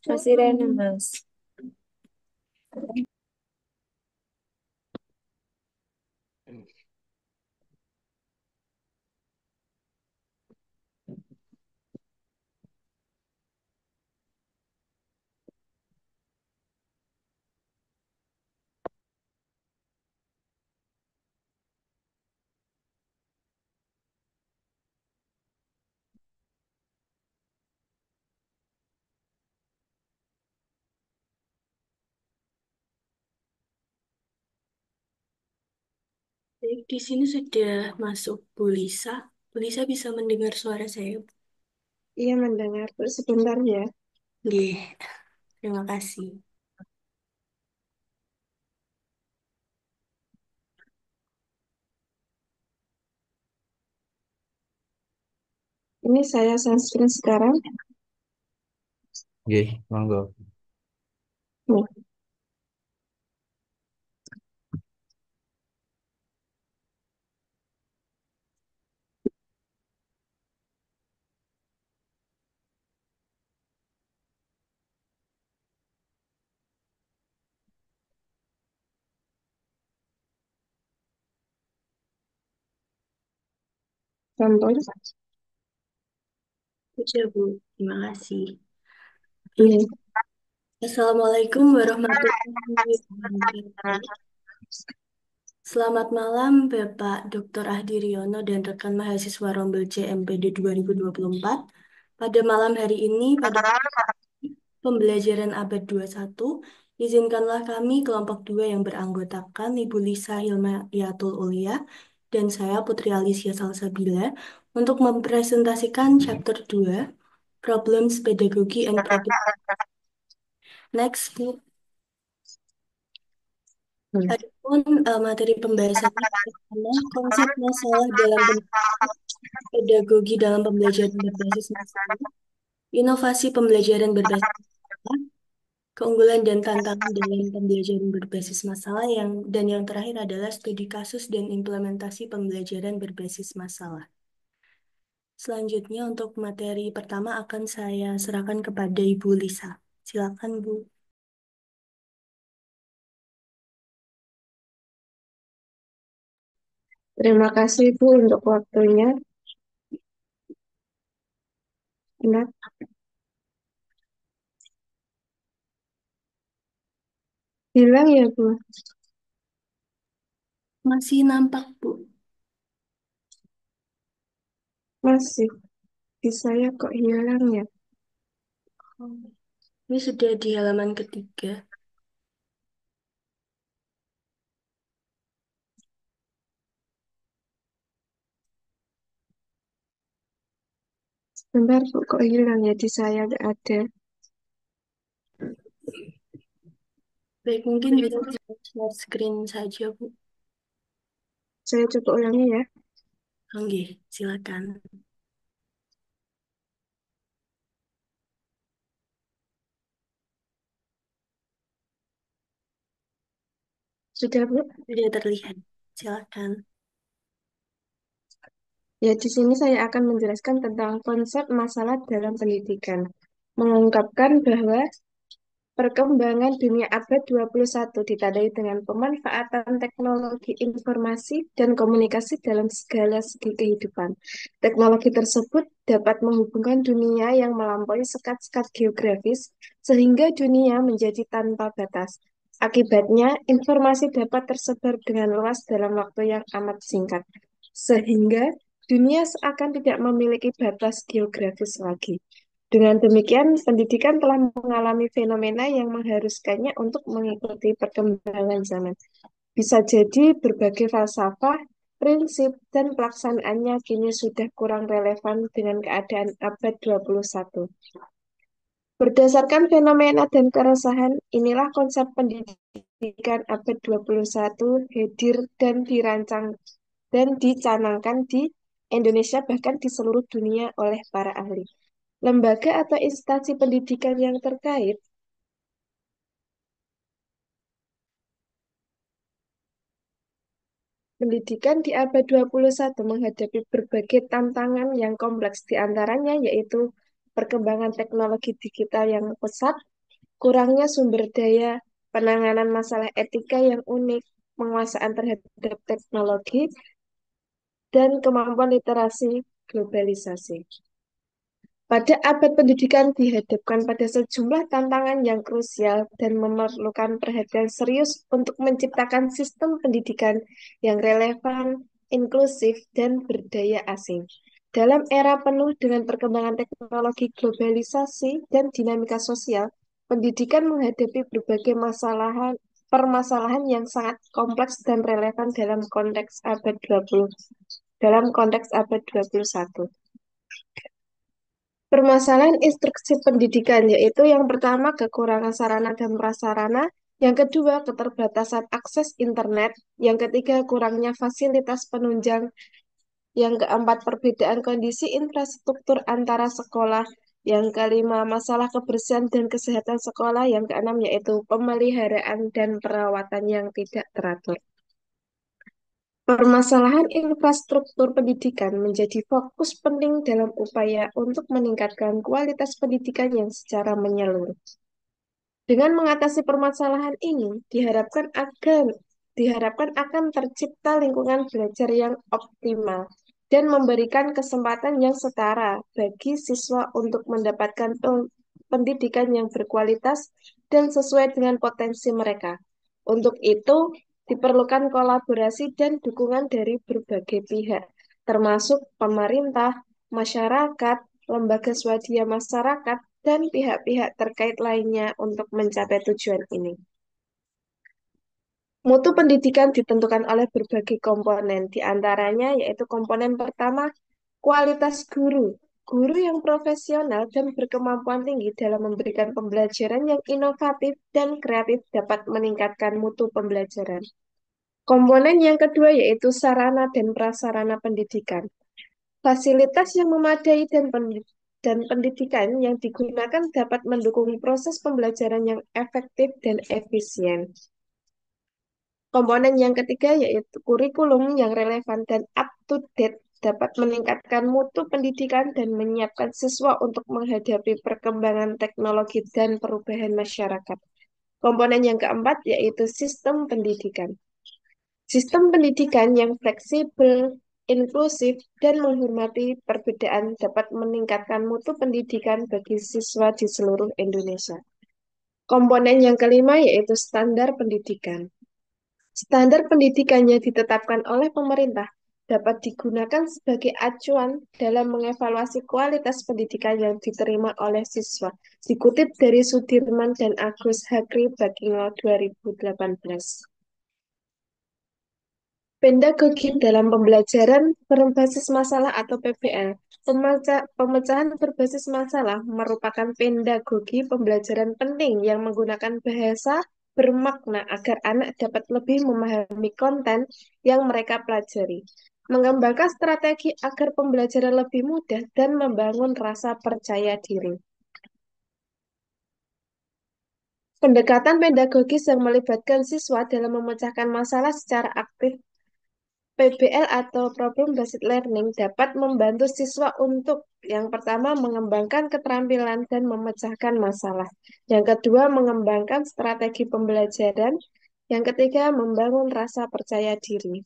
Masih random, Mas. Baik, di sini sudah masuk Bu Lisa. Bu Lisa bisa mendengar suara saya? Iya mendengar, Bu. Sebentar ya. Nggih, terima kasih. Ini saya sunscreen sekarang. Oke, monggo. Nih, contohnya. Sudah, Bu. Terima kasih. Iya. Nih, Assalamualaikum warahmatullahi wabarakatuh. Selamat malam, Bapak Dr. Ahdi Riono dan rekan mahasiswa Rombel CMPD 2024. Pada malam hari ini, pada pembelajaran abad 21, izinkanlah kami kelompok 2 yang beranggotakan Ibu Lisa Hilmayatul Ulia dan saya Putri Alicia Salsabila untuk mempresentasikan chapter 2, Problems Pedagogy and Problem. Next, Bu. nih. Adapun materi pembahasan pertama, konsep masalah dalam pedagogi dalam pembelajaran berbasis masalah, inovasi pembelajaran berbasis masalah, keunggulan dan tantangan dalam pembelajaran berbasis masalah dan yang terakhir adalah studi kasus dan implementasi pembelajaran berbasis masalah. Selanjutnya untuk materi pertama akan saya serahkan kepada Ibu Lisa. Silakan, Bu. Terima kasih Bu untuk waktunya. Nah, hilang ya Bu? Masih nampak, Bu? Masih. Di saya kok hilang ya? Oh, ini sudah di halaman ketiga. Sebentar Bu, kok hilang ya? Di saya nggak ada. Baik, mungkin bisa share screen saja, Bu. Saya coba ulangi ya. Oke, silakan. Sudah Bu? Sudah terlihat. Silakan. Ya, di sini saya akan menjelaskan tentang konsep masalah dalam pendidikan. Mengungkapkan bahwa perkembangan dunia abad 21 ditandai dengan pemanfaatan teknologi informasi dan komunikasi dalam segala segi kehidupan. Teknologi tersebut dapat menghubungkan dunia yang melampaui sekat-sekat geografis sehingga dunia menjadi tanpa batas. Akibatnya, informasi dapat tersebar dengan luas dalam waktu yang amat singkat, sehingga dunia seakan tidak memiliki batas geografis lagi. Dengan demikian, pendidikan telah mengalami fenomena yang mengharuskannya untuk mengikuti perkembangan zaman. Bisa jadi berbagai falsafah, prinsip, dan pelaksanaannya kini sudah kurang relevan dengan keadaan abad 21. Berdasarkan fenomena dan keresahan, inilah konsep pendidikan abad 21 hadir dan dirancang dan dicanangkan di Indonesia bahkan di seluruh dunia oleh para ahli. lembaga atau instansi pendidikan yang terkait. Pendidikan di abad 21 menghadapi berbagai tantangan yang kompleks, di antaranya yaitu perkembangan teknologi digital yang pesat, kurangnya sumber daya, penanganan masalah etika yang unik, penguasaan terhadap teknologi, dan kemampuan literasi globalisasi. Pada abad pendidikan dihadapkan pada sejumlah tantangan yang krusial dan memerlukan perhatian serius untuk menciptakan sistem pendidikan yang relevan, inklusif, dan berdaya asing. Dalam era penuh dengan perkembangan teknologi, globalisasi, dan dinamika sosial, pendidikan menghadapi berbagai permasalahan yang sangat kompleks dan relevan dalam konteks abad 21. Permasalahan instruksi pendidikan yaitu yang pertama kekurangan sarana dan prasarana, yang kedua keterbatasan akses internet, yang ketiga kurangnya fasilitas penunjang, yang keempat perbedaan kondisi infrastruktur antara sekolah, yang kelima masalah kebersihan dan kesehatan sekolah, yang keenam yaitu pemeliharaan dan perawatan yang tidak teratur. Permasalahan infrastruktur pendidikan menjadi fokus penting dalam upaya untuk meningkatkan kualitas pendidikan yang secara menyeluruh. Dengan mengatasi permasalahan ini, diharapkan akan tercipta lingkungan belajar yang optimal dan memberikan kesempatan yang setara bagi siswa untuk mendapatkan pendidikan yang berkualitas dan sesuai dengan potensi mereka. Untuk itu, diperlukan kolaborasi dan dukungan dari berbagai pihak, termasuk pemerintah, masyarakat, lembaga swadaya masyarakat, dan pihak-pihak terkait lainnya untuk mencapai tujuan ini. Mutu pendidikan ditentukan oleh berbagai komponen, di antaranya yaitu komponen pertama, kualitas guru. Guru yang profesional dan berkemampuan tinggi dalam memberikan pembelajaran yang inovatif dan kreatif dapat meningkatkan mutu pembelajaran. Komponen yang kedua yaitu sarana dan prasarana pendidikan. Fasilitas yang memadai dan pendidikan yang digunakan dapat mendukung proses pembelajaran yang efektif dan efisien. Komponen yang ketiga yaitu kurikulum yang relevan dan up-to-date dapat meningkatkan mutu pendidikan dan menyiapkan siswa untuk menghadapi perkembangan teknologi dan perubahan masyarakat. Komponen yang keempat yaitu sistem pendidikan. Sistem pendidikan yang fleksibel, inklusif, dan menghormati perbedaan dapat meningkatkan mutu pendidikan bagi siswa di seluruh Indonesia. Komponen yang kelima yaitu standar pendidikan. Standar pendidikannya ditetapkan oleh pemerintah dapat digunakan sebagai acuan dalam mengevaluasi kualitas pendidikan yang diterima oleh siswa. Dikutip dari Sudirman dan Agus Hakri Bagingo 2018. Pedagogi dalam pembelajaran berbasis masalah atau PBL. Pemecahan berbasis masalah merupakan pedagogi pembelajaran penting yang menggunakan bahasa bermakna agar anak dapat lebih memahami konten yang mereka pelajari. Mengembangkan strategi agar pembelajaran lebih mudah dan membangun rasa percaya diri. Pendekatan pedagogis yang melibatkan siswa dalam memecahkan masalah secara aktif PBL atau Problem Based Learning dapat membantu siswa untuk yang pertama mengembangkan keterampilan dan memecahkan masalah. Yang kedua mengembangkan strategi pembelajaran. Yang ketiga membangun rasa percaya diri.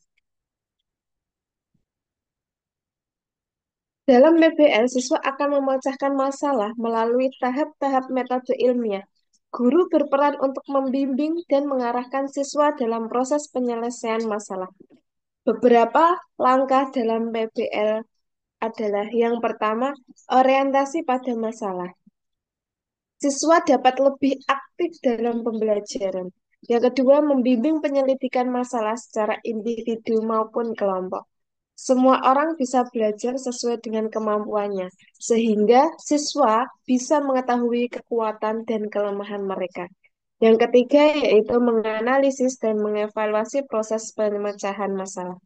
Dalam PBL, siswa akan memecahkan masalah melalui tahap-tahap metode ilmiah. Guru berperan untuk membimbing dan mengarahkan siswa dalam proses penyelesaian masalah. Beberapa langkah dalam PBL adalah yang pertama, orientasi pada masalah. Siswa dapat lebih aktif dalam pembelajaran. Yang kedua, membimbing penyelidikan masalah secara individu maupun kelompok. Semua orang bisa belajar sesuai dengan kemampuannya, sehingga siswa bisa mengetahui kekuatan dan kelemahan mereka. Yang ketiga, yaitu menganalisis dan mengevaluasi proses pemecahan masalah.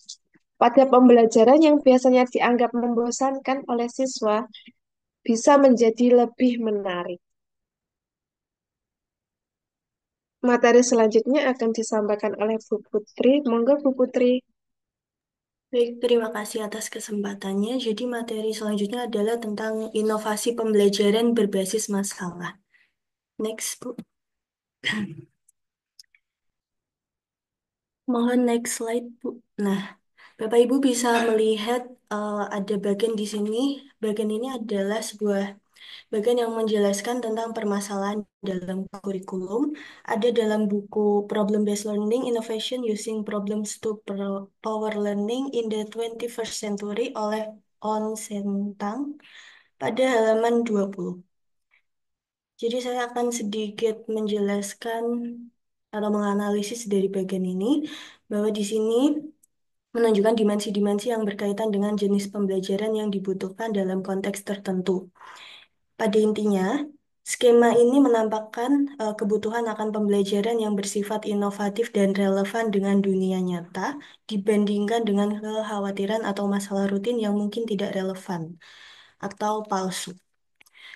Pada pembelajaran yang biasanya dianggap membosankan oleh siswa, bisa menjadi lebih menarik. Materi selanjutnya akan disampaikan oleh Bu Putri. Monggo Bu Putri. Baik, terima kasih atas kesempatannya. Jadi materi selanjutnya adalah tentang inovasi pembelajaran berbasis masalah. Next, Bu. Mohon next slide, Bu. Nah, Bapak Ibu bisa melihat ada bagian di sini. Bagian ini adalah sebuah bagian yang menjelaskan tentang permasalahan dalam kurikulum. Ada dalam buku Problem Based Learning Innovation Using Problems to Power Learning in the 21st Century oleh On Sentang pada halaman 20. Jadi saya akan sedikit menjelaskan atau menganalisis dari bagian ini bahwa di sini menunjukkan dimensi-dimensi yang berkaitan dengan jenis pembelajaran yang dibutuhkan dalam konteks tertentu. Pada intinya, skema ini menampakkan kebutuhan akan pembelajaran yang bersifat inovatif dan relevan dengan dunia nyata dibandingkan dengan kekhawatiran atau masalah rutin yang mungkin tidak relevan atau palsu.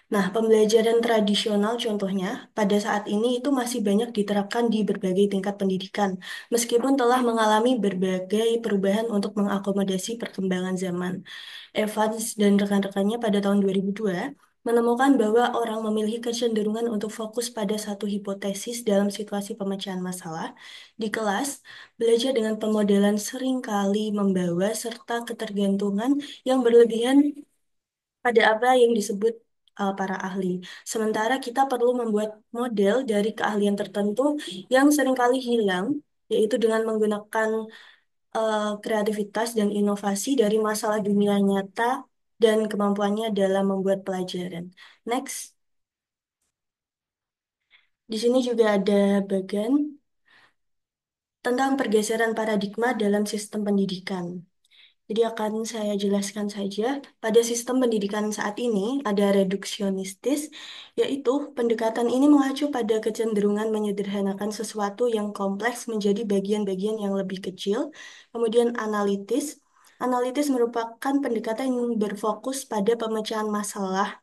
Nah, pembelajaran tradisional contohnya pada saat ini itu masih banyak diterapkan di berbagai tingkat pendidikan, meskipun telah mengalami berbagai perubahan untuk mengakomodasi perkembangan zaman. Evans dan rekan-rekannya pada tahun 2002 menemukan bahwa orang memiliki kecenderungan untuk fokus pada satu hipotesis dalam situasi pemecahan masalah. Di kelas, belajar dengan pemodelan seringkali membawa serta ketergantungan yang berlebihan pada apa yang disebut para ahli. Sementara kita perlu membuat model dari keahlian tertentu yang seringkali hilang, yaitu dengan menggunakan kreativitas dan inovasi dari masalah dunia nyata dan kemampuannya dalam membuat pelajaran. Next, di sini juga ada bagian tentang pergeseran paradigma dalam sistem pendidikan. Jadi akan saya jelaskan saja, pada sistem pendidikan saat ini ada reduksionistis, yaitu pendekatan ini mengacu pada kecenderungan menyederhanakan sesuatu yang kompleks menjadi bagian-bagian yang lebih kecil. Kemudian analitis. Analitis merupakan pendekatan yang berfokus pada pemecahan masalah.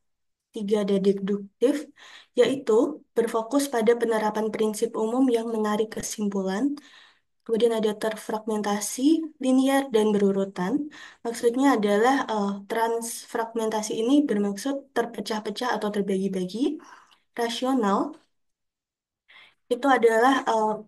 Tiga ada deduktif, yaitu berfokus pada penerapan prinsip umum yang menarik kesimpulan. Kemudian ada terfragmentasi, linear, dan berurutan. Maksudnya adalah transfragmentasi ini bermaksud terpecah-pecah atau terbagi-bagi. Rasional itu adalah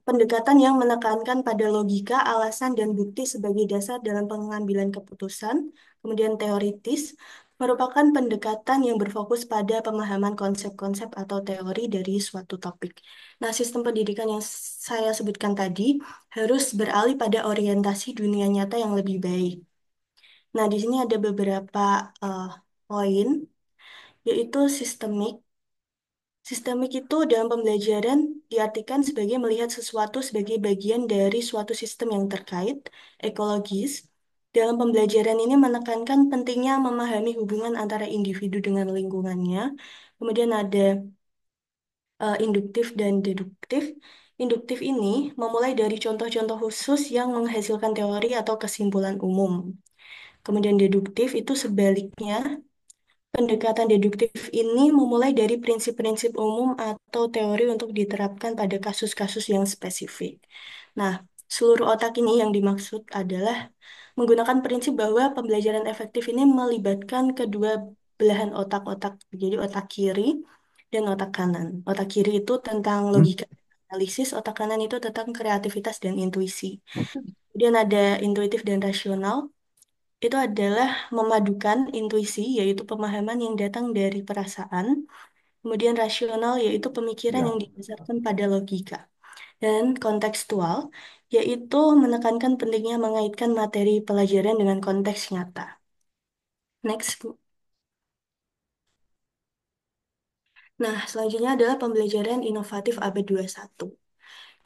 pendekatan yang menekankan pada logika, alasan, dan bukti sebagai dasar dalam pengambilan keputusan. Kemudian teoritis merupakan pendekatan yang berfokus pada pemahaman konsep-konsep atau teori dari suatu topik. Nah, sistem pendidikan yang saya sebutkan tadi harus beralih pada orientasi dunia nyata yang lebih baik. Nah, di sini ada beberapa eh, poin, yaitu sistemik. Sistemik itu dalam pembelajaran diartikan sebagai melihat sesuatu sebagai bagian dari suatu sistem yang terkait, ekologis. Dalam pembelajaran ini menekankan pentingnya memahami hubungan antara individu dengan lingkungannya. Kemudian ada induktif dan deduktif. Induktif ini memulai dari contoh-contoh khusus yang menghasilkan teori atau kesimpulan umum. Kemudian deduktif itu sebaliknya. Pendekatan deduktif ini memulai dari prinsip-prinsip umum atau teori untuk diterapkan pada kasus-kasus yang spesifik. Nah, seluruh otak ini yang dimaksud adalah menggunakan prinsip bahwa pembelajaran efektif ini melibatkan kedua belahan otak-otak, jadi otak kiri dan otak kanan. Otak kiri itu tentang logika analisis, otak kanan itu tentang kreativitas dan intuisi. Kemudian ada intuitif dan rasional itu adalah memadukan intuisi, yaitu pemahaman yang datang dari perasaan, kemudian rasional, yaitu pemikiran yang didasarkan pada logika, dan kontekstual, yaitu menekankan pentingnya mengaitkan materi pelajaran dengan konteks nyata. Next, Bu. Nah, selanjutnya adalah pembelajaran inovatif abad 21.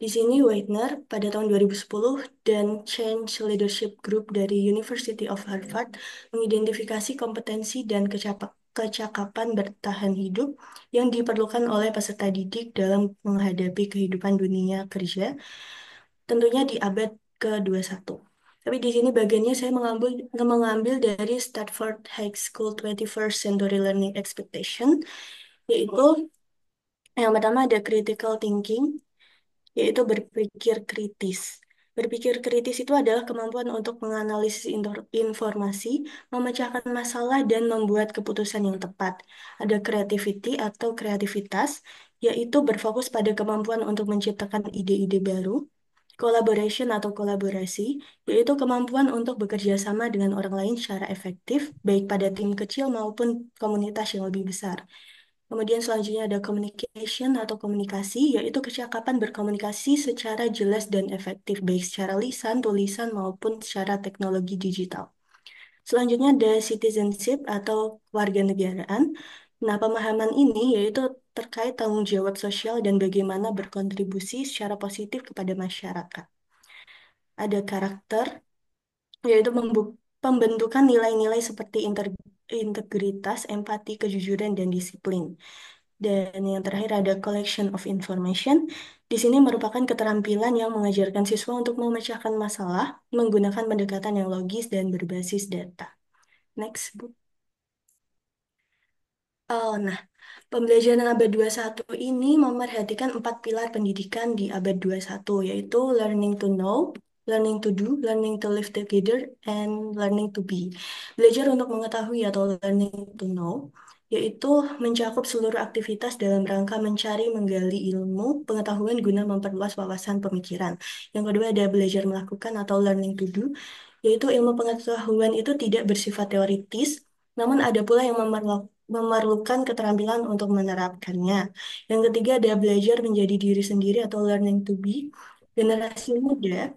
Di sini Widener pada tahun 2010 dan Change Leadership Group dari University of Harvard mengidentifikasi kompetensi dan kecakapan bertahan hidup yang diperlukan oleh peserta didik dalam menghadapi kehidupan dunia kerja, tentunya di abad ke-21. Tapi di sini bagiannya saya mengambil dari Stanford High School 21st Century Learning Expectation, yaitu yang pertama ada critical thinking, yaitu berpikir kritis. Berpikir kritis itu adalah kemampuan untuk menganalisis informasi, memecahkan masalah, dan membuat keputusan yang tepat. Ada creativity atau kreativitas, yaitu berfokus pada kemampuan untuk menciptakan ide-ide baru. Collaboration atau kolaborasi, yaitu kemampuan untuk bekerja sama dengan orang lain secara efektif, baik pada tim kecil maupun komunitas yang lebih besar. Kemudian selanjutnya ada communication atau komunikasi, yaitu kecakapan berkomunikasi secara jelas dan efektif, baik secara lisan, tulisan, maupun secara teknologi digital. Selanjutnya ada citizenship atau kewarganegaraan. Nah, pemahaman ini yaitu terkait tanggung jawab sosial dan bagaimana berkontribusi secara positif kepada masyarakat. Ada karakter, yaitu pembentukan nilai-nilai seperti integritas, empati, kejujuran, dan disiplin. Dan yang terakhir ada collection of information. Di sini merupakan keterampilan yang mengajarkan siswa untuk memecahkan masalah menggunakan pendekatan yang logis dan berbasis data. Next, Bu. Oh, nah, pembelajaran abad 21 ini memerhatikan 4 pilar pendidikan di abad 21, yaitu learning to know, learning to do, learning to live together, and learning to be. Belajar untuk mengetahui atau learning to know, yaitu mencakup seluruh aktivitas dalam rangka mencari, menggali ilmu, pengetahuan guna memperluas wawasan pemikiran. Yang kedua ada belajar melakukan atau learning to do, yaitu ilmu pengetahuan itu tidak bersifat teoritis, namun ada pula yang memerlukan keterampilan untuk menerapkannya. Yang ketiga ada belajar menjadi diri sendiri atau learning to be. Generasi muda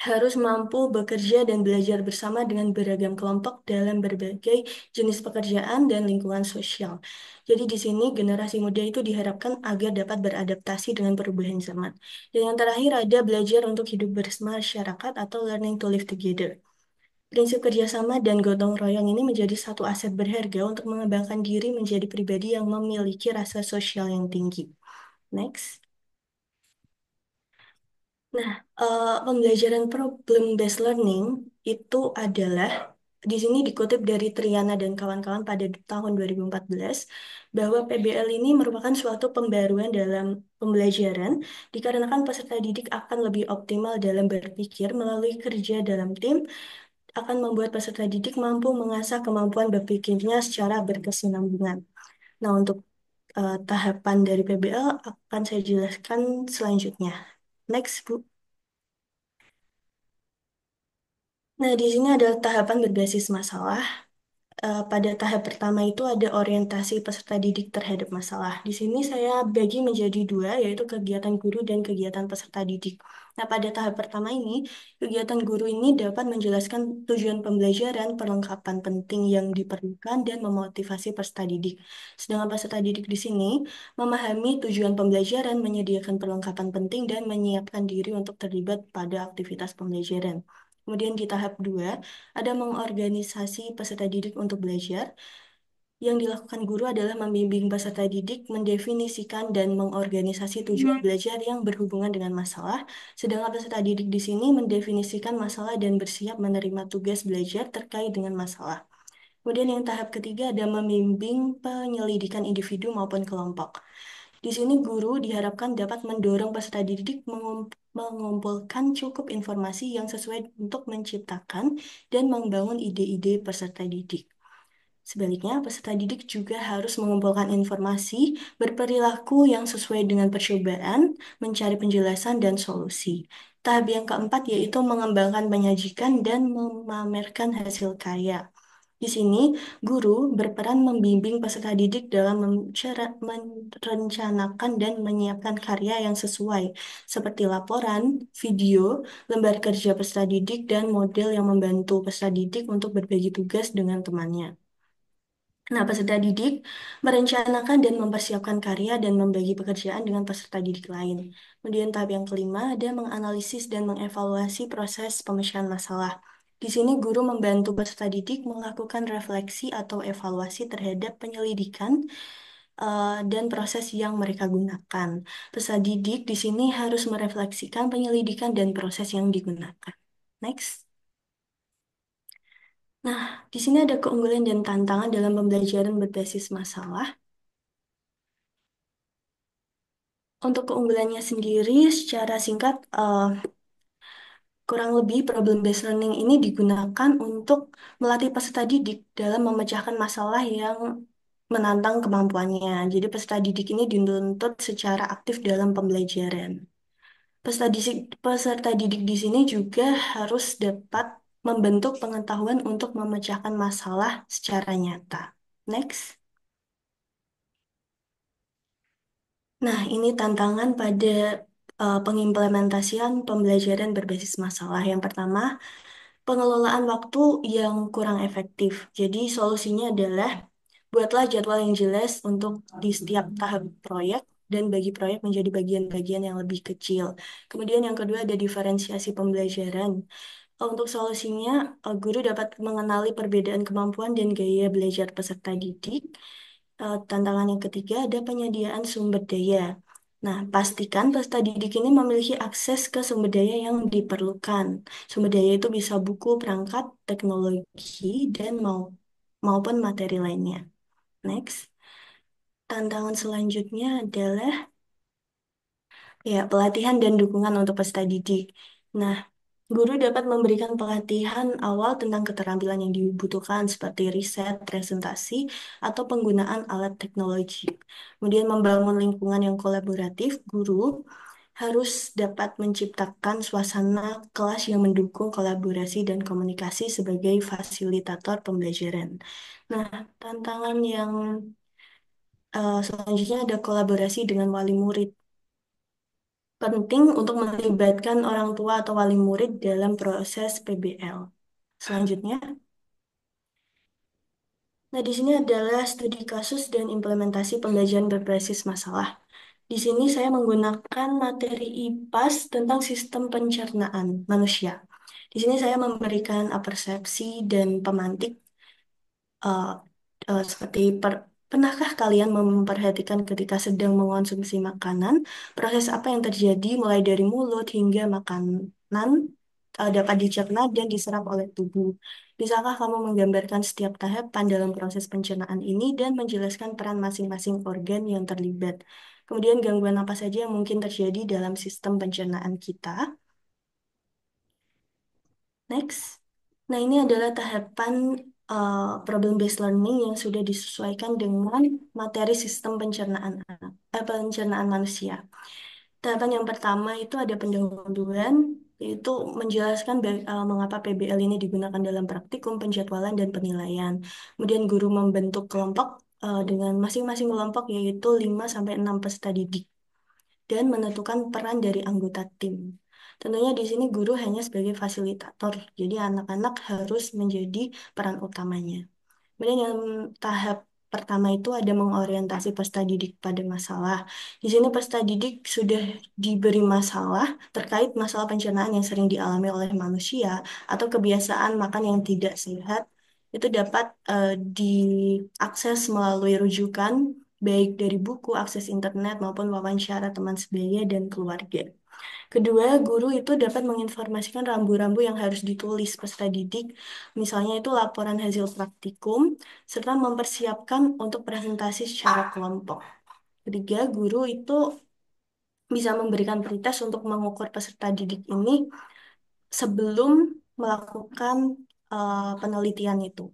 harus mampu bekerja dan belajar bersama dengan beragam kelompok dalam berbagai jenis pekerjaan dan lingkungan sosial. Jadi di sini generasi muda itu diharapkan agar dapat beradaptasi dengan perubahan zaman. Dan yang terakhir ada belajar untuk hidup bermasyarakat atau learning to live together. Prinsip kerjasama dan gotong royong ini menjadi satu aset berharga untuk mengembangkan diri menjadi pribadi yang memiliki rasa sosial yang tinggi. Next. Nah, pembelajaran problem-based learning itu adalah di sini dikutip dari Triana dan kawan-kawan pada tahun 2014 bahwa PBL ini merupakan suatu pembaruan dalam pembelajaran dikarenakan peserta didik akan lebih optimal dalam berpikir melalui kerja dalam tim akan membuat peserta didik mampu mengasah kemampuan berpikirnya secara berkesinambungan. Nah, untuk tahapan dari PBL akan saya jelaskan selanjutnya. Next, Bu. Nah, di sini ada tahapan berbasis masalah. Pada tahap pertama itu ada orientasi peserta didik terhadap masalah. Di sini saya bagi menjadi dua, yaitu kegiatan guru dan kegiatan peserta didik. Nah, pada tahap pertama ini, kegiatan guru ini dapat menjelaskan tujuan pembelajaran, perlengkapan penting yang diperlukan, dan memotivasi peserta didik. Sedangkan peserta didik di sini memahami tujuan pembelajaran, menyediakan perlengkapan penting, dan menyiapkan diri untuk terlibat pada aktivitas pembelajaran. Kemudian di tahap 2, ada mengorganisasi peserta didik untuk belajar. Yang dilakukan guru adalah membimbing peserta didik, mendefinisikan dan mengorganisasi tujuan belajar yang berhubungan dengan masalah. Sedangkan peserta didik di sini mendefinisikan masalah dan bersiap menerima tugas belajar terkait dengan masalah. Kemudian yang tahap ketiga ada membimbing penyelidikan individu maupun kelompok. Di sini guru diharapkan dapat mendorong peserta didik mengumpulkan cukup informasi yang sesuai untuk menciptakan dan membangun ide-ide peserta didik. Sebaliknya, peserta didik juga harus mengumpulkan informasi, berperilaku yang sesuai dengan percobaan, mencari penjelasan dan solusi. Tahap yang keempat yaitu mengembangkan penyajikan dan memamerkan hasil karya. Di sini, guru berperan membimbing peserta didik dalam merencanakan dan menyiapkan karya yang sesuai, seperti laporan, video, lembar kerja peserta didik, dan model yang membantu peserta didik untuk berbagi tugas dengan temannya. Nah, peserta didik merencanakan dan mempersiapkan karya dan membagi pekerjaan dengan peserta didik lain. Kemudian tahap yang kelima ada menganalisis dan mengevaluasi proses pemecahan masalah. Di sini guru membantu peserta didik melakukan refleksi atau evaluasi terhadap penyelidikan dan proses yang mereka gunakan. Peserta didik di sini harus merefleksikan penyelidikan dan proses yang digunakan. Next. Nah, di sini ada keunggulan dan tantangan dalam pembelajaran berbasis masalah. Untuk keunggulannya sendiri, secara singkat, kurang lebih problem-based learning ini digunakan untuk melatih peserta didik dalam memecahkan masalah yang menantang kemampuannya. Jadi peserta didik ini dituntut secara aktif dalam pembelajaran. Peserta didik di sini juga harus dapat membentuk pengetahuan untuk memecahkan masalah secara nyata. Next. Nah, ini tantangan pada pengimplementasian pembelajaran berbasis masalah. Yang pertama, pengelolaan waktu yang kurang efektif. Jadi solusinya adalah buatlah jadwal yang jelas untuk di setiap tahap proyek dan bagi proyek menjadi bagian-bagian yang lebih kecil. Kemudian yang kedua ada diferensiasi pembelajaran. Untuk solusinya, guru dapat mengenali perbedaan kemampuan dan gaya belajar peserta didik. Tantangan yang ketiga ada penyediaan sumber daya. Nah, pastikan peserta didik ini memiliki akses ke sumber daya yang diperlukan. Sumber daya itu bisa buku, perangkat, teknologi, dan maupun materi lainnya. Next, tantangan selanjutnya adalah ya pelatihan dan dukungan untuk peserta didik. Nah, guru dapat memberikan pelatihan awal tentang keterampilan yang dibutuhkan seperti riset, presentasi, atau penggunaan alat teknologi. Kemudian membangun lingkungan yang kolaboratif, guru harus dapat menciptakan suasana kelas yang mendukung kolaborasi dan komunikasi sebagai fasilitator pembelajaran. Nah, tantangan yang selanjutnya ada kolaborasi dengan wali murid. Penting untuk melibatkan orang tua atau wali murid dalam proses PBL. Selanjutnya, nah di sini adalah studi kasus dan implementasi pembelajaran berbasis masalah. Di sini saya menggunakan materi IPAS tentang sistem pencernaan manusia. Di sini saya memberikan persepsi dan pemantik eh, seperti pernahkah kalian memperhatikan ketika sedang mengonsumsi makanan, proses apa yang terjadi mulai dari mulut hingga makanan dapat dicerna dan diserap oleh tubuh. Bisakah kamu menggambarkan setiap tahapan dalam proses pencernaan ini dan menjelaskan peran masing-masing organ yang terlibat? Kemudian gangguan apa saja yang mungkin terjadi dalam sistem pencernaan kita? Next. Nah, ini adalah tahapan problem-based learning yang sudah disesuaikan dengan materi sistem pencernaan manusia. Tahapan yang pertama itu ada pendahuluan, yaitu menjelaskan mengapa PBL ini digunakan dalam praktikum, penjadwalan, dan penilaian. Kemudian guru membentuk kelompok dengan masing-masing kelompok yaitu 5 sampai 6 peserta didik dan menentukan peran dari anggota tim. Tentunya di sini guru hanya sebagai fasilitator, jadi anak-anak harus menjadi peran utamanya. Kemudian yang tahap pertama itu ada mengorientasi peserta didik pada masalah. Di sini peserta didik sudah diberi masalah terkait masalah pencernaan yang sering dialami oleh manusia atau kebiasaan makan yang tidak sehat. Itu dapat diakses melalui rujukan baik dari buku, akses internet, maupun wawancara teman sebaya dan keluarga. Kedua, guru itu dapat menginformasikan rambu-rambu yang harus ditulis peserta didik, misalnya itu laporan hasil praktikum, serta mempersiapkan untuk presentasi secara kelompok. Ketiga, guru itu bisa memberikan pretest untuk mengukur peserta didik ini sebelum melakukan penelitian itu.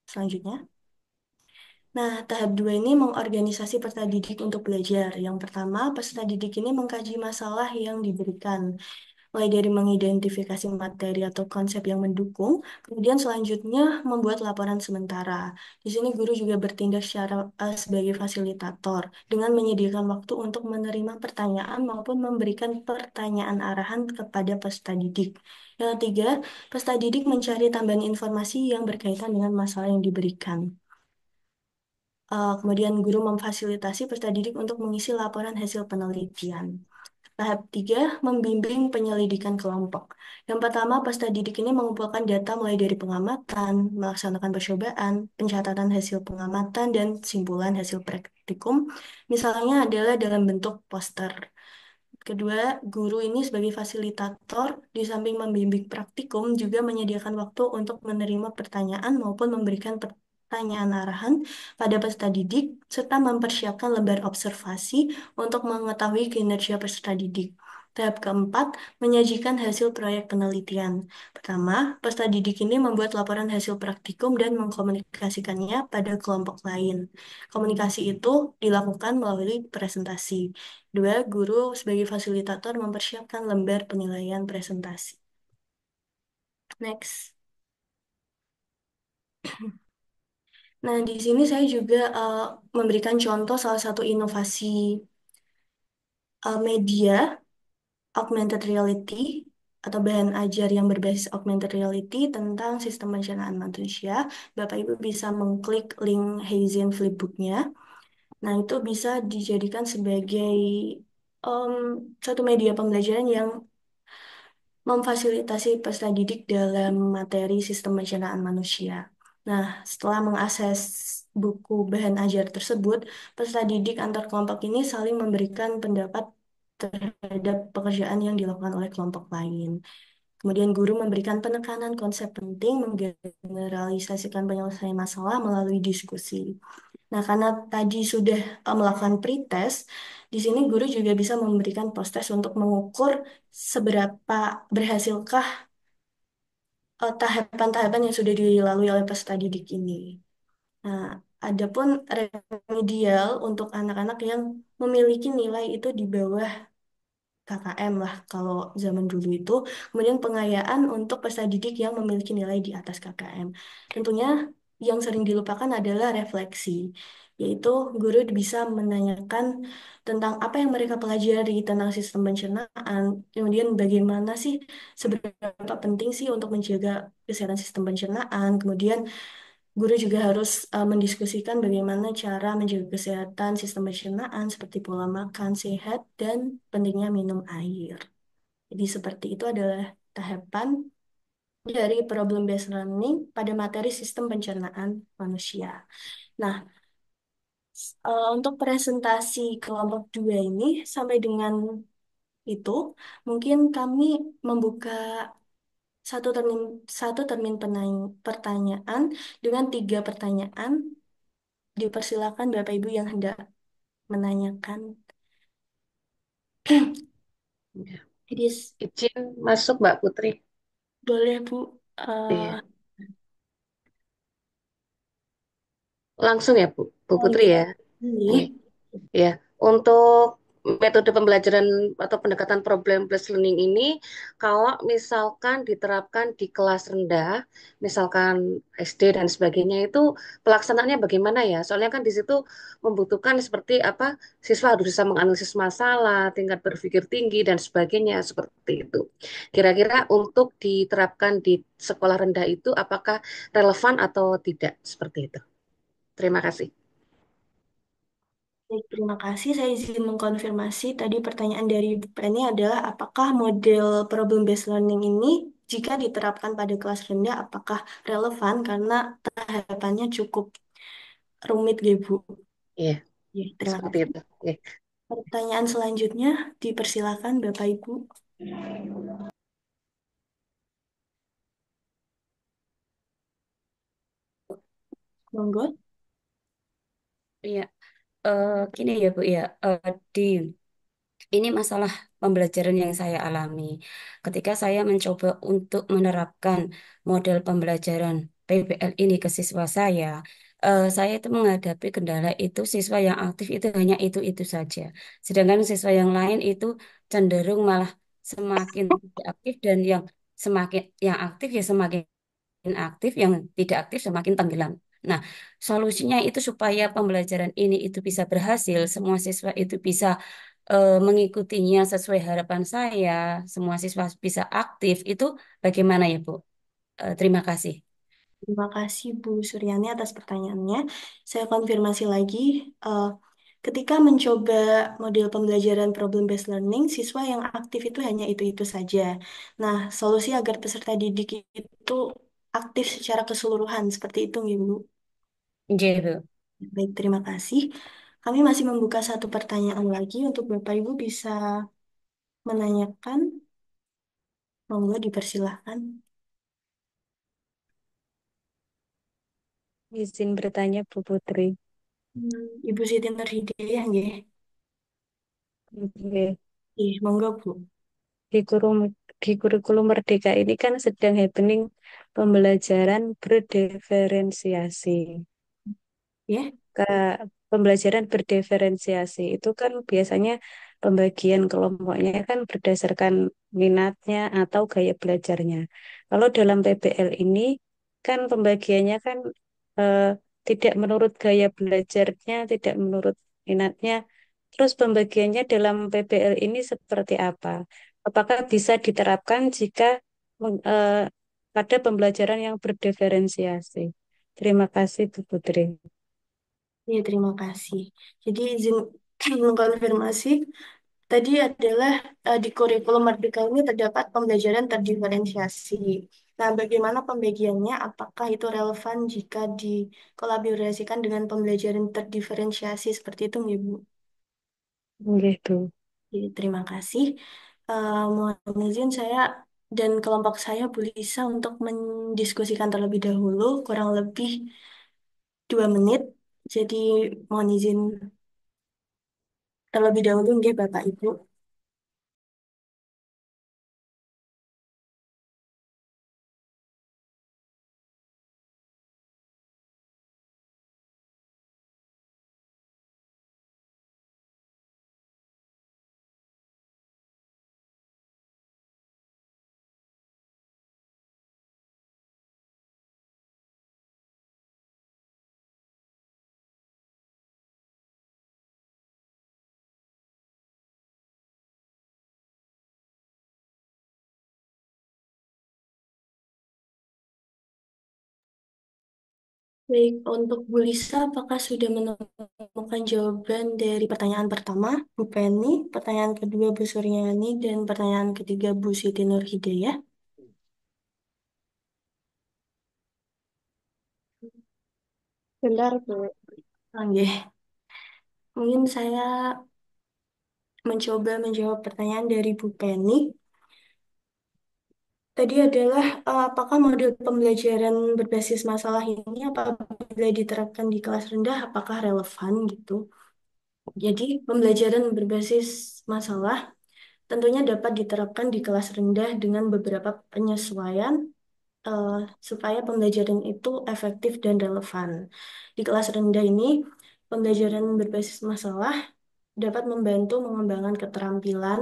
Selanjutnya. Nah, tahap dua ini mengorganisasi peserta didik untuk belajar. Yang pertama, peserta didik ini mengkaji masalah yang diberikan, mulai dari mengidentifikasi materi atau konsep yang mendukung, kemudian selanjutnya membuat laporan sementara. Di sini guru juga bertindak sebagai fasilitator dengan menyediakan waktu untuk menerima pertanyaan maupun memberikan pertanyaan arahan kepada peserta didik. Yang ketiga, peserta didik mencari tambahan informasi yang berkaitan dengan masalah yang diberikan. Kemudian guru memfasilitasi peserta didik untuk mengisi laporan hasil penelitian. Tahap 3, membimbing penyelidikan kelompok. Yang pertama, peserta didik ini mengumpulkan data mulai dari pengamatan, melaksanakan percobaan, pencatatan hasil pengamatan, dan simpulan hasil praktikum. Misalnya adalah dalam bentuk poster. Kedua, guru ini sebagai fasilitator di samping membimbing praktikum juga menyediakan waktu untuk menerima pertanyaan maupun memberikan pertanyaan arahan pada peserta didik serta mempersiapkan lembar observasi untuk mengetahui kinerja peserta didik. Tahap keempat, menyajikan hasil proyek penelitian. Pertama, peserta didik ini membuat laporan hasil praktikum dan mengkomunikasikannya pada kelompok lain. Komunikasi itu dilakukan melalui presentasi. Dua, guru sebagai fasilitator mempersiapkan lembar penilaian presentasi. Next. Nah, di sini saya juga memberikan contoh salah satu inovasi media augmented reality atau bahan ajar yang berbasis augmented reality tentang sistem pencernaan manusia. Bapak Ibu bisa mengklik link Heizen Flipbook-nya. Nah, itu bisa dijadikan sebagai em, suatu media pembelajaran yang memfasilitasi peserta didik dalam materi sistem pencernaan manusia. Nah, setelah mengakses buku bahan ajar tersebut, peserta didik antar kelompok ini saling memberikan pendapat terhadap pekerjaan yang dilakukan oleh kelompok lain. Kemudian guru memberikan penekanan konsep penting menggeneralisasikan penyelesaian masalah melalui diskusi. Nah, karena tadi sudah melakukan pretest, di sini guru juga bisa memberikan post-test untuk mengukur seberapa berhasilkah tahapan-tahapan yang sudah dilalui oleh peserta didik ini. Nah, adapun remedial untuk anak-anak yang memiliki nilai itu di bawah KKM lah kalau zaman dulu itu. Kemudian pengayaan untuk peserta didik yang memiliki nilai di atas KKM. Tentunya yang sering dilupakan adalah refleksi, yaitu guru bisa menanyakan tentang apa yang mereka pelajari tentang sistem pencernaan, kemudian bagaimana sih seberapa penting sih untuk menjaga kesehatan sistem pencernaan, kemudian guru juga harus mendiskusikan bagaimana cara menjaga kesehatan sistem pencernaan seperti pola makan sehat dan pentingnya minum air. Jadi seperti itu adalah tahapan dari problem based learning pada materi sistem pencernaan manusia. Nah, untuk presentasi kelompok 2 ini sampai dengan itu mungkin kami membuka satu termin pertanyaan dengan 3 pertanyaan. Dipersilakan Bapak Ibu yang hendak menanyakan. Ya. Jadi Izin masuk Mbak Putri. boleh Bu. Iya. Eh, Langsung ya Bu Putri lanjut ya. ini. Iya. Ya, untuk metode pembelajaran atau pendekatan problem based learning ini, kalau misalkan diterapkan di kelas rendah, misalkan SD dan sebagainya itu pelaksanaannya bagaimana ya? Soalnya kan di situ membutuhkan seperti apa, siswa harus bisa menganalisis masalah, tingkat berpikir tinggi dan sebagainya seperti itu. Kira-kira untuk diterapkan di sekolah rendah itu apakah relevan atau tidak seperti itu? Terima kasih. Baik, terima kasih. Saya izin mengkonfirmasi tadi pertanyaan dari Bu Penny adalah apakah model problem based learning ini jika diterapkan pada kelas rendah apakah relevan karena tahapannya cukup rumit gitu Bu. Iya, Ya, terima seperti kasih. itu. Oke. Pertanyaan selanjutnya dipersilakan Bapak Ibu. Monggo. Iya, gini ya Bu ya, di ini masalah pembelajaran yang saya alami. Ketika saya mencoba untuk menerapkan model pembelajaran PBL ini ke siswa saya itu menghadapi kendala itu siswa yang aktif itu hanya itu-itu saja. Sedangkan siswa yang lain itu cenderung malah semakin tidak aktif dan yang aktif ya semakin aktif, yang tidak aktif semakin tenggelam. Nah, solusinya itu supaya pembelajaran ini itu bisa berhasil, semua siswa itu bisa mengikutinya sesuai harapan saya, semua siswa bisa aktif, itu bagaimana ya, Bu? Terima kasih. Terima kasih Bu Suryani atas pertanyaannya. Saya konfirmasi lagi, eh, ketika mencoba model pembelajaran problem based learning, siswa yang aktif itu hanya itu-itu saja. Nah, solusi agar peserta didik itu aktif secara keseluruhan seperti itu, Ibu. Iya, Bu. Baik, terima kasih. Kami masih membuka satu pertanyaan lagi untuk Bapak Ibu bisa menanyakan? Monggo dipersilahkan. Izin bertanya Bu Putri. Ibu Siti Nurhidayah nggih. Oke. Monggo Bu. Di di kurikulum Merdeka ini kan sedang happening pembelajaran berdiferensiasi. Ya, Ke pembelajaran berdiferensiasi itu kan biasanya pembagian kelompoknya kan berdasarkan minatnya atau gaya belajarnya. Kalau dalam PBL ini kan pembagiannya kan eh, tidak menurut gaya belajarnya, tidak menurut minatnya. Terus pembagiannya dalam PBL ini seperti apa? Apakah bisa diterapkan jika pada pembelajaran yang berdiferensiasi? Terima kasih, Bu Putri. ya terima kasih. Jadi izin mengkonfirmasi, tadi adalah di kurikulum Merdeka ini terdapat pembelajaran terdiferensiasi. Nah, bagaimana pembagiannya? Apakah itu relevan jika dikolaborasikan dengan pembelajaran terdiferensiasi seperti itu, Ibu? Gitu. Jadi, terima kasih. Mohon izin saya dan kelompok saya Bu Lisa untuk mendiskusikan terlebih dahulu, kurang lebih 2 menit. Jadi, mohon izin terlebih dahulu, nggih, Bapak Ibu. Baik, untuk Bu Lisa, apakah sudah menemukan jawaban dari pertanyaan pertama, Bu Penny, pertanyaan kedua Bu Suryani, dan pertanyaan ketiga Bu Siti Nurhidayah? Benar, Bu. Oke, mungkin saya mencoba menjawab pertanyaan dari Bu Penny. Tadi adalah apakah model pembelajaran berbasis masalah ini apabila diterapkan di kelas rendah, apakah relevan gitu? Jadi, pembelajaran berbasis masalah tentunya dapat diterapkan di kelas rendah dengan beberapa penyesuaian eh, supaya pembelajaran itu efektif dan relevan. Di kelas rendah ini, pembelajaran berbasis masalah dapat membantu mengembangkan keterampilan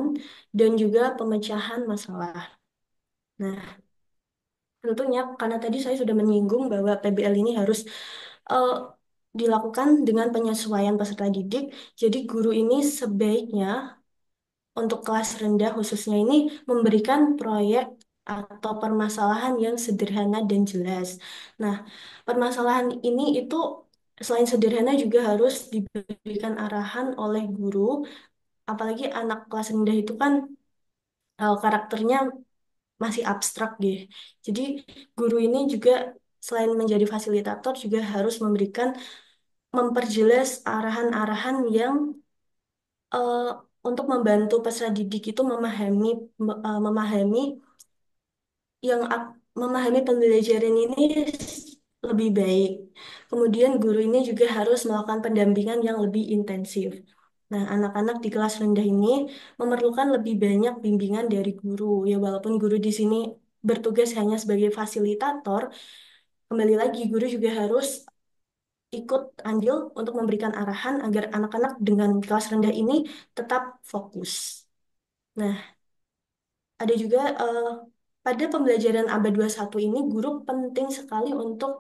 dan juga pemecahan masalah. Nah, tentunya karena tadi saya sudah menyinggung bahwa PBL ini harus eh, dilakukan dengan penyesuaian peserta didik. Jadi guru ini sebaiknya untuk kelas rendah khususnya ini memberikan proyek atau permasalahan yang sederhana dan jelas. Nah, permasalahan ini itu selain sederhana juga harus diberikan arahan oleh guru, apalagi anak kelas rendah itu kan karakternya masih abstrak gitu. Jadi guru ini juga selain menjadi fasilitator juga harus memperjelas arahan-arahan yang eh, untuk membantu peserta didik itu memahami memahami pembelajaran ini lebih baik. Kemudian guru ini juga harus melakukan pendampingan yang lebih intensif. Nah, anak-anak di kelas rendah ini memerlukan lebih banyak bimbingan dari guru. Ya, walaupun guru di sini bertugas hanya sebagai fasilitator, kembali lagi guru juga harus ikut andil untuk memberikan arahan agar anak-anak dengan kelas rendah ini tetap fokus. Nah, ada juga pada pembelajaran abad 21 ini guru penting sekali untuk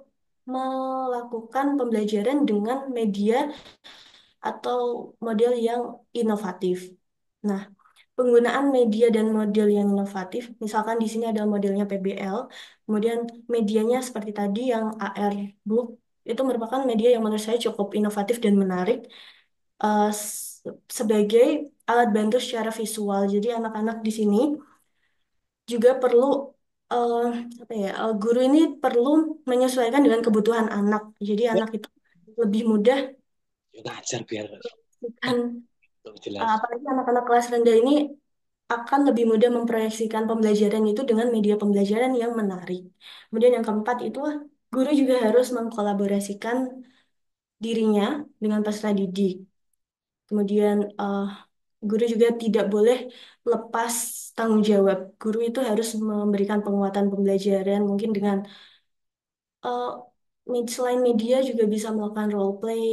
melakukan pembelajaran dengan media atau model yang inovatif. Nah, penggunaan media dan model yang inovatif, misalkan di sini ada modelnya PBL, kemudian medianya seperti tadi yang AR Book, itu merupakan media yang menurut saya cukup inovatif dan menarik sebagai alat bantu secara visual. Jadi anak-anak di sini juga perlu eh, apa ya guru ini perlu menyesuaikan dengan kebutuhan anak. Jadi anak itu lebih mudah ngajar biar kan jelas. apalagi anak-anak kelas rendah ini akan lebih mudah memproyeksikan pembelajaran itu dengan media pembelajaran yang menarik. Kemudian yang keempat itu guru juga harus mengkolaborasikan dirinya dengan peserta didik. Kemudian guru juga tidak boleh lepas tanggung jawab. Guru itu harus memberikan penguatan pembelajaran mungkin dengan eh, selain media juga bisa melakukan role play,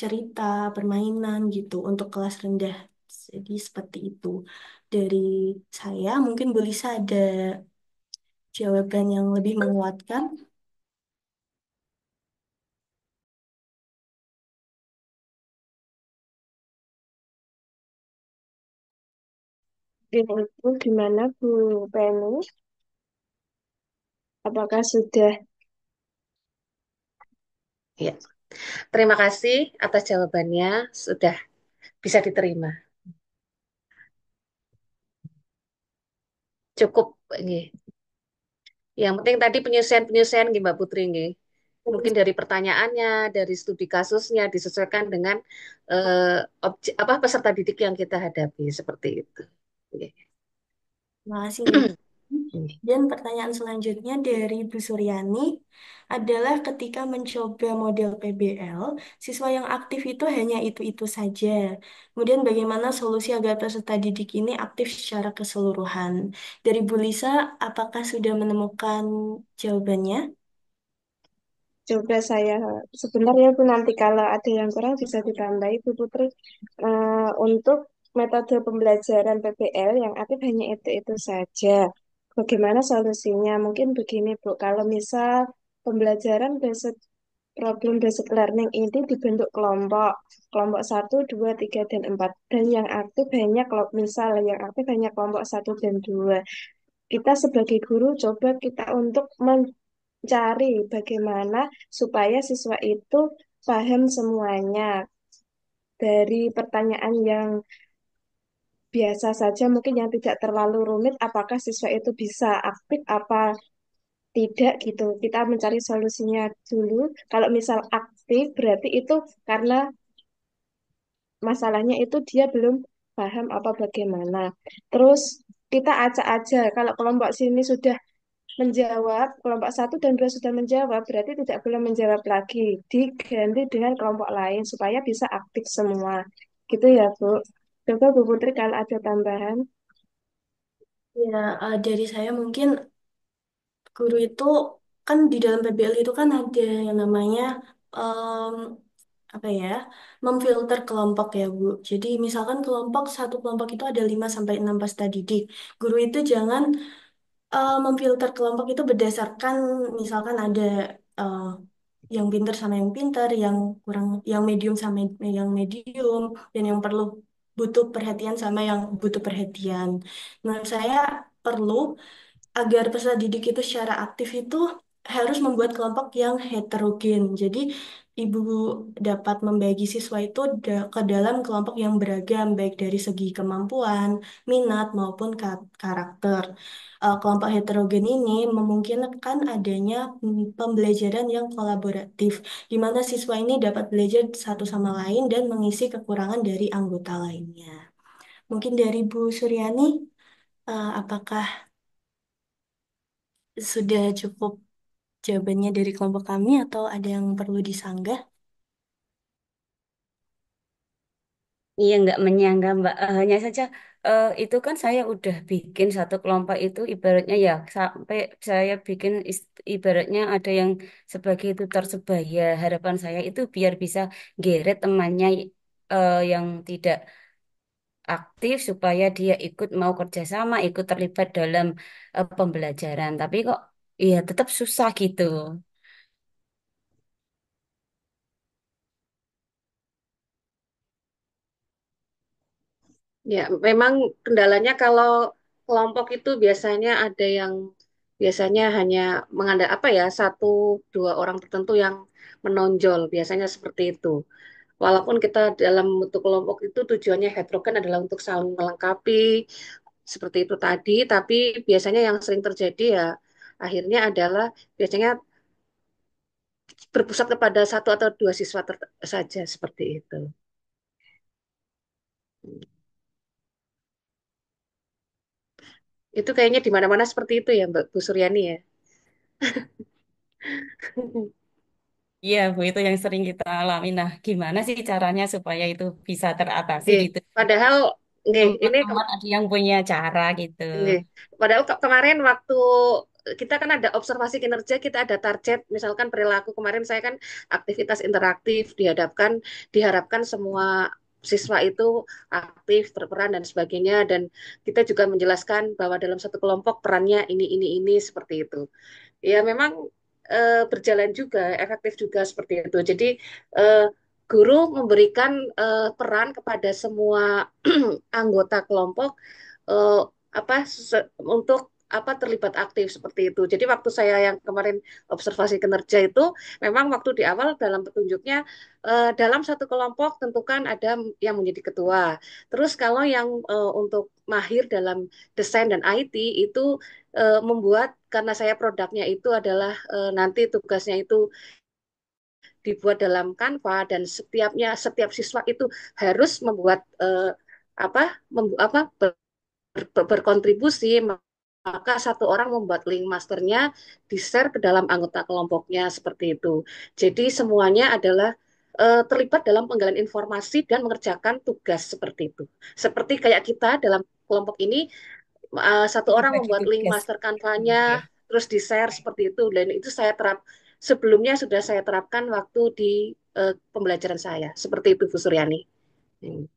cerita, permainan gitu untuk kelas rendah. Jadi seperti itu. Dari saya mungkin Bu Lisa ada jawaban yang lebih menguatkan. Ini itu gimana Bu Penny? Apakah sudah Ya, terima kasih atas jawabannya. Sudah bisa diterima. Cukup nggih. Yang penting tadi penyelesaian-penyelesaian nggih Mbak Putri nggih. Mungkin dari pertanyaannya, dari studi kasusnya disesuaikan dengan apa peserta didik yang kita hadapi seperti itu. Nggih. Terima kasih Bu. Dan pertanyaan selanjutnya dari Bu Suryani adalah ketika mencoba model PBL, siswa yang aktif itu hanya itu-itu saja. Kemudian bagaimana solusi agar peserta didik ini aktif secara keseluruhan? Dari Bu Lisa, apakah sudah menemukan jawabannya? coba saya sebentar ya Bu, nanti kalau ada yang kurang bisa ditambahi Bu Putri. Untuk metode pembelajaran PBL yang aktif hanya itu saja. Bagaimana solusinya? Mungkin begini Bu, kalau misal pembelajaran problem basic learning ini dibentuk kelompok, kelompok 1, 2, 3, dan 4. Dan yang aktif hanya kelompok, misal yang aktif hanya kelompok 1 dan 2. Kita sebagai guru coba kita untuk mencari bagaimana supaya siswa itu paham semuanya. Dari pertanyaan yang biasa saja, mungkin yang tidak terlalu rumit, apakah siswa itu bisa aktif apa tidak gitu. Kita mencari solusinya dulu. Kalau misal aktif, berarti itu karena masalahnya itu dia belum paham apa bagaimana. Terus kita acak aja, kalau kelompok sini sudah menjawab, kelompok 1 dan 2 sudah menjawab, berarti tidak boleh menjawab lagi. Diganti dengan kelompok lain supaya bisa aktif semua. Gitu ya, Bu. Coba Bu Putri kalau ada tambahan. Ya, dari saya mungkin guru itu kan di dalam PBL itu kan ada yang namanya em, apa ya, memfilter kelompok ya Bu. Jadi misalkan satu kelompok itu ada 5 sampai 6 peserta didik. Guru itu jangan memfilter kelompok itu berdasarkan misalkan ada eh, yang pinter sama yang pinter, yang kurang, yang medium sama yang medium, dan yang perlu butuh perhatian sama yang butuh perhatian. Menurut saya perlu agar peserta didik itu secara aktif itu harus membuat kelompok yang heterogen. Jadi ibu dapat membagi siswa itu ke dalam kelompok yang beragam, baik dari segi kemampuan, minat maupun karakter. Kelompok heterogen ini memungkinkan adanya pembelajaran yang kolaboratif, di mana siswa ini dapat belajar satu sama lain dan mengisi kekurangan dari anggota lainnya. Mungkin dari Bu Suryani, apakah sudah cukup jawabannya dari kelompok kami atau ada yang perlu disanggah? Iya, nggak menyanggah Mbak. Hanya saja itu kan saya udah bikin satu kelompok itu ibaratnya ya sampai saya bikin ibaratnya ada yang sebagai tutor sebaya. Harapan saya itu biar bisa geret temannya yang tidak aktif supaya dia ikut mau kerjasama, ikut terlibat dalam pembelajaran. Tapi kok iya tetap susah gitu. Ya, memang kendalanya kalau kelompok itu biasanya ada yang biasanya hanya mengandalkan apa ya, 1 2 orang tertentu yang menonjol, biasanya seperti itu. Walaupun kita dalam bentuk kelompok itu tujuannya heterogen adalah untuk saling melengkapi, seperti itu tadi, tapi biasanya yang sering terjadi ya akhirnya adalah biasanya berpusat kepada 1 atau 2 siswa saja seperti itu. Itu kayaknya di mana-mana seperti itu ya, Mbak Bu Suryani ya. Iya, Bu, itu yang sering kita alami. Nah, gimana sih caranya supaya itu bisa teratasi Nggih. gitu? Padahal nggih, ini Teman-teman ada yang punya cara gitu. nggih. Padahal kemarin waktu kita kan ada observasi kinerja, kita ada target, misalkan perilaku kemarin saya kan aktivitas interaktif diharapkan semua siswa itu aktif, berperan dan sebagainya dan kita juga menjelaskan bahwa dalam satu kelompok perannya ini seperti itu. Ya memang berjalan juga, efektif juga seperti itu. Jadi eh, guru memberikan peran kepada semua anggota kelompok eh, untuk terlibat aktif seperti itu. Jadi waktu saya yang kemarin observasi kinerja itu memang waktu di awal dalam petunjuknya dalam satu kelompok tentukan ada yang menjadi ketua. Terus kalau yang untuk mahir dalam desain dan IT itu membuat karena saya produknya itu adalah nanti tugasnya itu dibuat dalam Canva dan setiap siswa itu harus membuat apa berkontribusi, maka satu orang membuat link masternya di-share ke dalam anggota kelompoknya seperti itu. Jadi semuanya adalah terlibat dalam penggalan informasi dan mengerjakan tugas seperti itu. Seperti kayak kita dalam kelompok ini satu orang Dibagi membuat link tugas. master Canva-nya Oke. terus di-share seperti itu dan itu sebelumnya sudah saya terapkan waktu di pembelajaran saya. Seperti itu Bu Suryani. Hmm.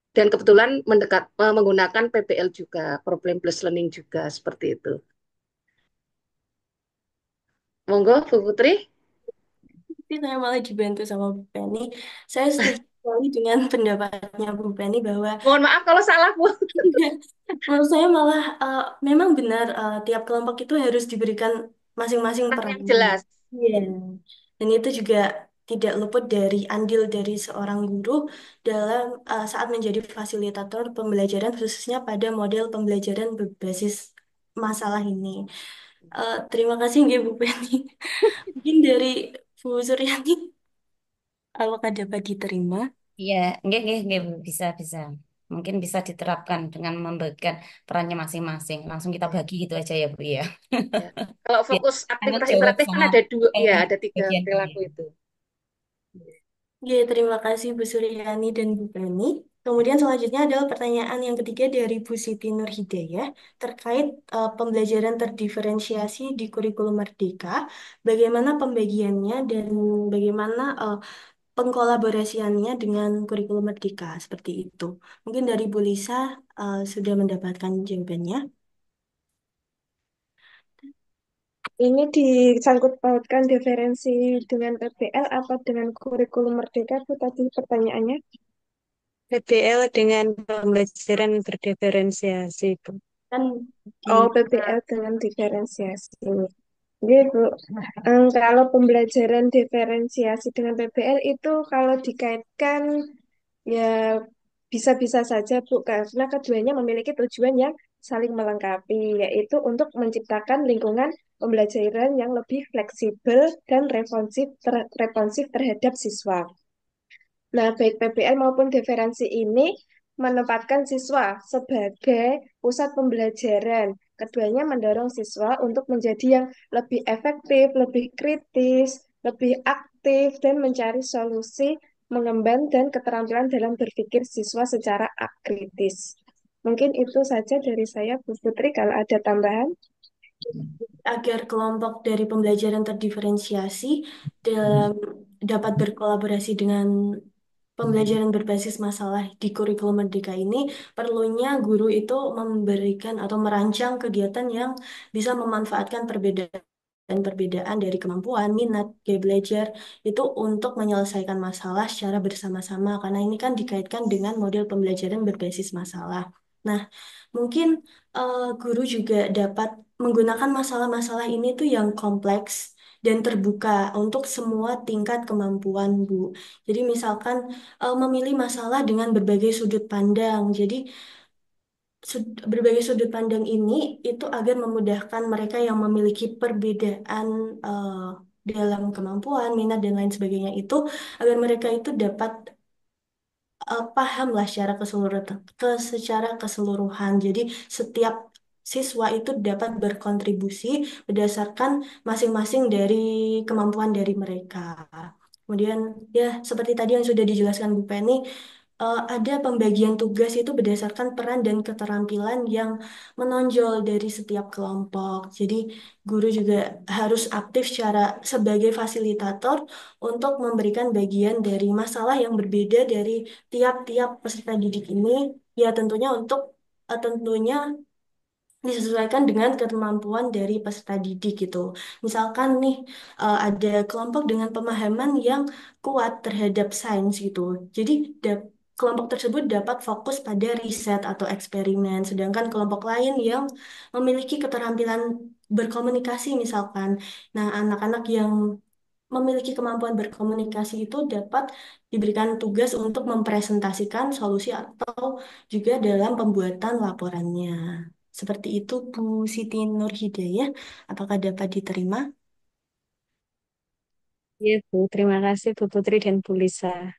Dan kebetulan menggunakan PBL juga, problem based learning juga seperti itu. Monggo, Bu Putri. Tapi saya malah dibantu sama Bu Penny. Saya setuju sekali dengan pendapatnya Bu Penny bahwa Mohon maaf kalau salah, Bu. menurut saya malah memang benar tiap kelompok itu harus diberikan masing-masing Peran peran. yang jelas. Iya. Dan itu juga tidak luput dari andil dari seorang guru dalam saat menjadi fasilitator pembelajaran khususnya pada model pembelajaran berbasis masalah ini. Terima kasih nggih, Bu Penny. Mungkin dari Bu Suryani, apakah dapat diterima? Iya, nggak, bisa, bisa. Mungkin bisa diterapkan dengan membagikan perannya masing-masing. Langsung kita bagi gitu aja ya, Bu, ya. Ya. Kalau Ya, fokus tanggung aktivitas jawab interaktif kan sama ada dua, ya teknik ada tiga bagian dia. perilaku itu. Ya, terima kasih Bu Suryani dan Bu Penny. Kemudian selanjutnya adalah pertanyaan yang ketiga dari Bu Siti Nurhidayah terkait pembelajaran terdiferensiasi di kurikulum Merdeka. Bagaimana pembagiannya dan bagaimana pengkolaborasiannya dengan kurikulum Merdeka seperti itu. Mungkin dari Bu Lisa sudah mendapatkan jawabannya. Ini disangkut pautkan diferensi dengan PBL apa dengan kurikulum merdeka itu tadi pertanyaannya. PBL dengan pembelajaran berdiferensiasi, Bu. Kan di Oh, PBL dengan diferensiasi. Gitu. Kalau pembelajaran diferensiasi dengan PBL itu kalau dikaitkan ya bisa-bisa saja Bu, karena keduanya memiliki tujuan yang saling melengkapi, yaitu untuk menciptakan lingkungan pembelajaran yang lebih fleksibel dan responsif terhadap siswa. Nah, baik PBL maupun diferensi ini menempatkan siswa sebagai pusat pembelajaran. Keduanya mendorong siswa untuk menjadi yang lebih efektif, lebih kritis, lebih aktif, dan mencari solusi, mengemban dan keterampilan dalam berpikir siswa secara kritis. Mungkin itu saja dari saya, Bu Putri. Kalau ada tambahan, agar kelompok dari pembelajaran terdiferensiasi dalam dapat berkolaborasi dengan pembelajaran berbasis masalah di kurikulum Merdeka ini, perlunya guru itu memberikan atau merancang kegiatan yang bisa memanfaatkan perbedaan dari kemampuan, minat, gaya belajar itu untuk menyelesaikan masalah secara bersama-sama karena ini kan dikaitkan dengan model pembelajaran berbasis masalah. Nah, mungkin guru juga dapat menggunakan masalah-masalah ini tuh yang kompleks dan terbuka untuk semua tingkat kemampuan, Bu. Jadi misalkan memilih masalah dengan berbagai sudut pandang. Jadi berbagai sudut pandang ini itu agar memudahkan mereka yang memiliki perbedaan dalam kemampuan, minat dan lain sebagainya itu agar mereka itu dapat paham lah secara keseluruhan. Jadi setiap siswa itu dapat berkontribusi berdasarkan masing-masing dari kemampuan dari mereka. Kemudian ya seperti tadi yang sudah dijelaskan Bu Penny, ada pembagian tugas itu berdasarkan peran dan keterampilan yang menonjol dari setiap kelompok. Jadi guru juga harus aktif sebagai fasilitator untuk memberikan bagian dari masalah yang berbeda dari tiap-tiap peserta didik ini. Ya tentunya disesuaikan dengan kemampuan dari peserta didik gitu. Misalkan nih ada kelompok dengan pemahaman yang kuat terhadap sains gitu. Jadi kelompok tersebut dapat fokus pada riset atau eksperimen, sedangkan kelompok lain yang memiliki keterampilan berkomunikasi misalkan. Nah, anak-anak yang memiliki kemampuan berkomunikasi itu dapat diberikan tugas untuk mempresentasikan solusi atau juga dalam pembuatan laporannya. Seperti itu, Bu Siti Nurhidayah. Apakah dapat diterima? Iya, Bu. Terima kasih Bu Putri dan Bu Lisa.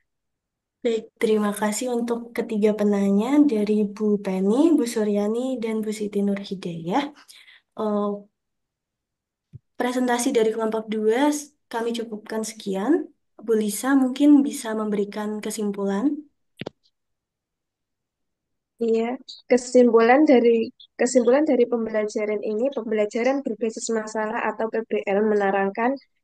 Baik, terima kasih untuk ketiga penanya dari Bu Penny, Bu Suryani, dan Bu Siti Nurhidayah. Eh, Presentasi dari kelompok 2 kami cukupkan sekian. Bu Lisa mungkin bisa memberikan kesimpulan. Iya, kesimpulan dari pembelajaran ini, pembelajaran berbasis masalah atau PBL